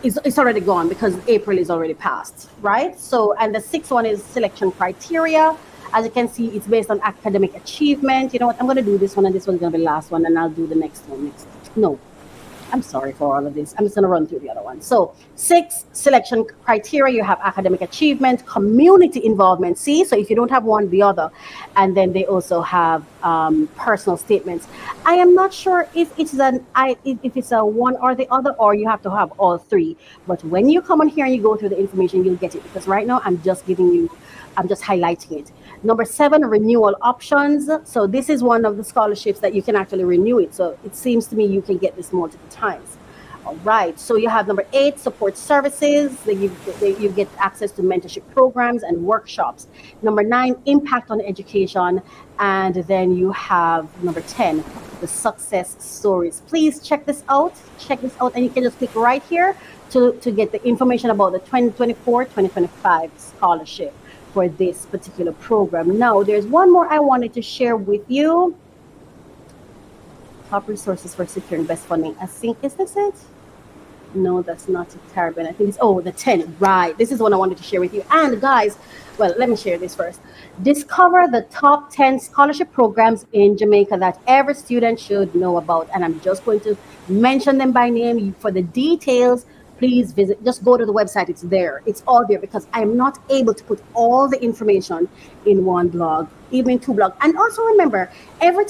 it's already gone because April is already passed, right? So, and the 6th one is selection criteria. As you can see, it's based on academic achievement. You know what? I'm going to do this one, and this one's going to be the last one, and I'll do the next one next. No, I'm sorry for all of this. I'm just going to run through the other one. So 6 selection criteria, you have academic achievement, community involvement. See, so if you don't have one, the other. And then they also have personal statements. I am not sure if it's a one or the other, or you have to have all 3. But when you come on here and you go through the information, you'll get it, because right now I'm just highlighting it. Number 7, renewal options. So this is one of the scholarships that you can actually renew it. So it seems to me you can get this multiple times. All right. So you have number 8, support services. You get access to mentorship programs and workshops. Number 9, impact on education. And then you have number 10, the success stories. Please check this out. And you can just click right here to get the information about the 2024-2025 scholarship for this particular program. Now, there's one more I wanted to share with you. Top resources for securing best funding. I think, is this it? No, that's not it, Caribbean. I think it's, the 10, right. This is one I wanted to share with you. And guys, well, let me share this first. Discover the top 10 scholarship programs in Jamaica that every student should know about. And I'm just going to mention them by name. For the details, please just go to the website. It's there. It's all there, because I'm not able to put all the information in one blog, even 2 blogs. And also remember, every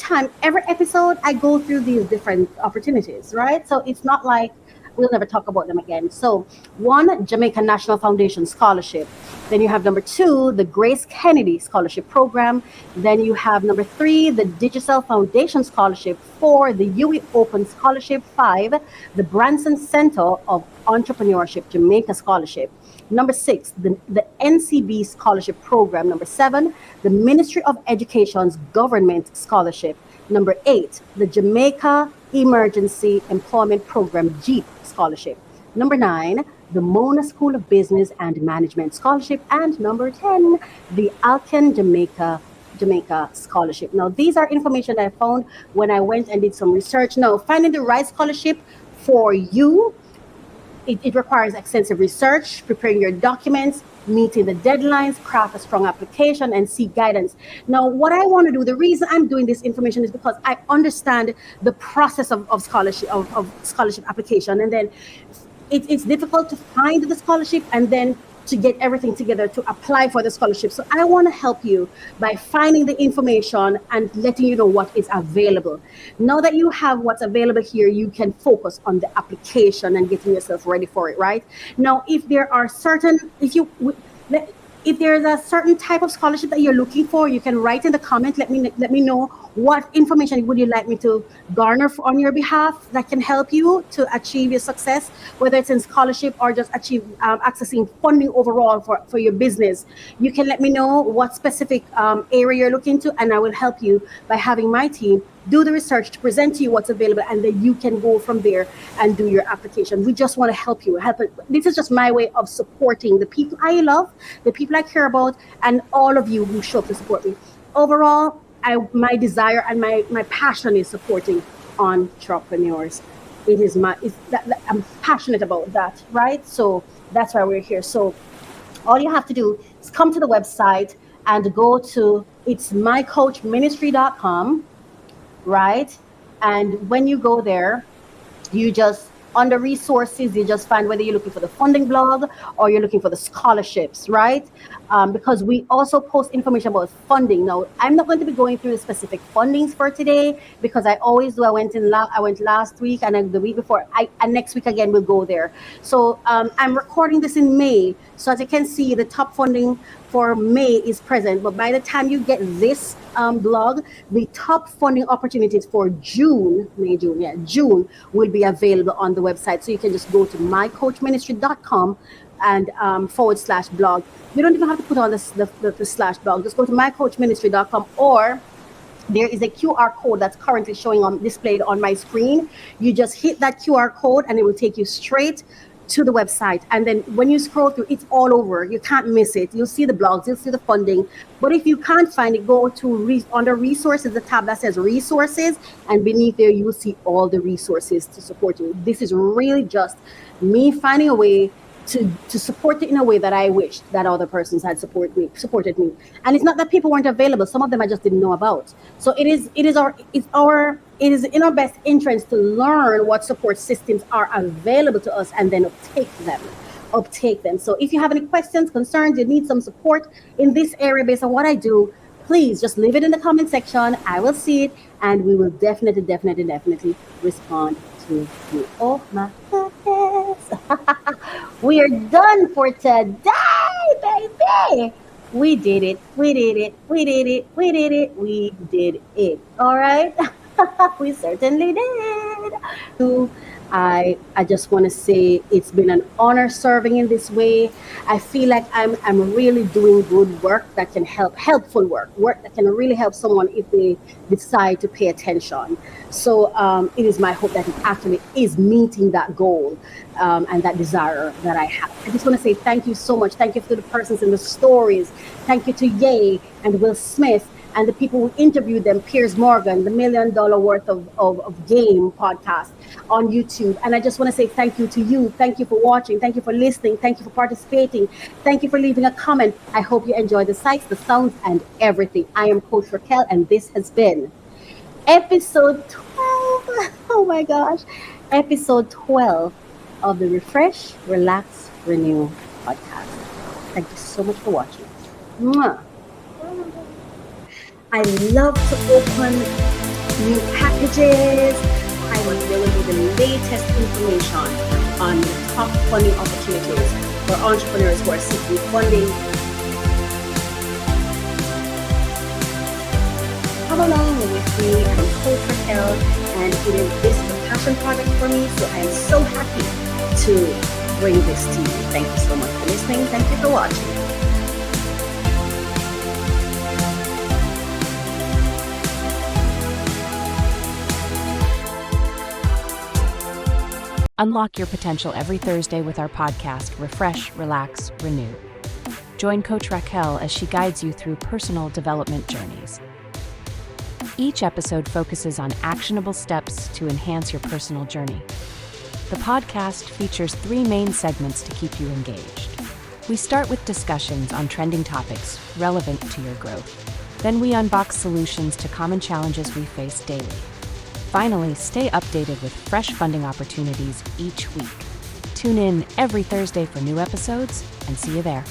episode, I go through these different opportunities, right? So it's not like we'll never talk about them again. So 1, Jamaica National Foundation Scholarship. Then you have number 2, the Grace Kennedy Scholarship Program. Then you have number 3, the Digicel Foundation Scholarship. 4, the UE Open Scholarship. 5, the Branson Center of Entrepreneurship Jamaica Scholarship. Number 6, the NCB Scholarship Program. Number 7, the Ministry of Education's Government Scholarship. Number 8, the Jamaica Emergency Employment Program JEEP Scholarship. Number 9, the Mona School of Business and Management Scholarship. And number 10, the Alcan Jamaica Jamaica scholarship. Now, these are information that I found when I went and did some research. Now, finding the right scholarship for you, it requires extensive research, preparing your documents, meeting the deadlines, craft a strong application, and seek guidance. Now, what I want to do, the reason I'm doing this information is because I understand the process of scholarship application, and then it's difficult to find the scholarship and then to get everything together to apply for the scholarship. So I want to help you by finding the information and letting you know what is available. Now that you have what's available here, you can focus on the application and getting yourself ready for it, right? Now, if there are certain, if there's a certain type of scholarship that you're looking for, you can write in the comment. Let me know what information would you like me to garner on your behalf that can help you to achieve your success, whether it's in scholarship or just accessing funding overall for your business. You can let me know what specific area you're looking to, and I will help you by having my team do the research to present to you what's available, and then you can go from there and do your application. We just want to help you. This is just my way of supporting the people I love, the people I care about, and all of you who show up to support me. Overall, my desire and my passion is supporting entrepreneurs. I'm passionate about that, right? So that's why we're here. So all you have to do is come to the website and go to mycoachministry.com, right? And when you go there, you just, under resources, you just find whether you're looking for the funding blog or you're looking for the scholarships, right? Because we also post information about funding. Now, I'm not going to be going through the specific fundings for today because I always do. I went last week and the week before. And next week again, we'll go there. So I'm recording this in May. So as you can see, the top funding for May is present. But by the time you get this blog, the top funding opportunities for June will be available on the website. So you can just go to mycoachministry.com and /blog. You don't even have to put on the /blog. Just go to mycoachministry.com, or there is a QR code that's currently displayed on my screen. You just hit that QR code and it will take you straight to the website. And then when you scroll through, it's all over. You can't miss it. You'll see the blogs, you'll see the funding. But if you can't find it, go to under resources, the tab that says resources, and beneath there you will see all the resources to support you. This is really just me finding a way to support it in a way that I wish that other persons had supported me. And it's not that people weren't available. Some of them I just didn't know about. So it is in our best interest to learn what support systems are available to us and then uptake them. So if you have any questions, concerns, you need some support in this area based on what I do, please just leave it in the comment section. I will see it and we will definitely respond to you. Oh my goodness. We are done for today, baby. We did it. All right. We certainly did. I just want to say it's been an honor serving in this way. I feel like I'm really doing good work that can helpful work that can really help someone if they decide to pay attention. So it is my hope that it actually is meeting that goal and that desire that I have. I just want to say thank you so much. Thank you to the persons in the stories. Thank you to Ye and Will Smith and the people who interviewed them, Piers Morgan, the $1 million worth of game podcast on YouTube. And I just want to say thank you to you. Thank you for watching. Thank you for listening. Thank you for participating. Thank you for leaving a comment. I hope you enjoy the sights, the sounds, and everything. I am Coach Racquel, and this has been episode 12. Oh my gosh. Episode 12 of the Refresh, Relax, Renew podcast. Thank you so much for watching. Mwah. I love to open new packages. There will be the latest information on the top funding opportunities for entrepreneurs who are seeking funding. Come along with me. I'm Coach Racquel, and this is a passion project for me, so I am so happy to bring this to you. Thank you so much for listening. Thank you for watching. Unlock your potential every Thursday with our podcast, Refresh, Relax, Renew. Join Coach Racquel as she guides you through personal development journeys. Each episode focuses on actionable steps to enhance your personal journey. The podcast features 3 main segments to keep you engaged. We start with discussions on trending topics relevant to your growth. Then we unbox solutions to common challenges we face daily. Finally, stay updated with fresh funding opportunities each week. Tune in every Thursday for new episodes, and see you there.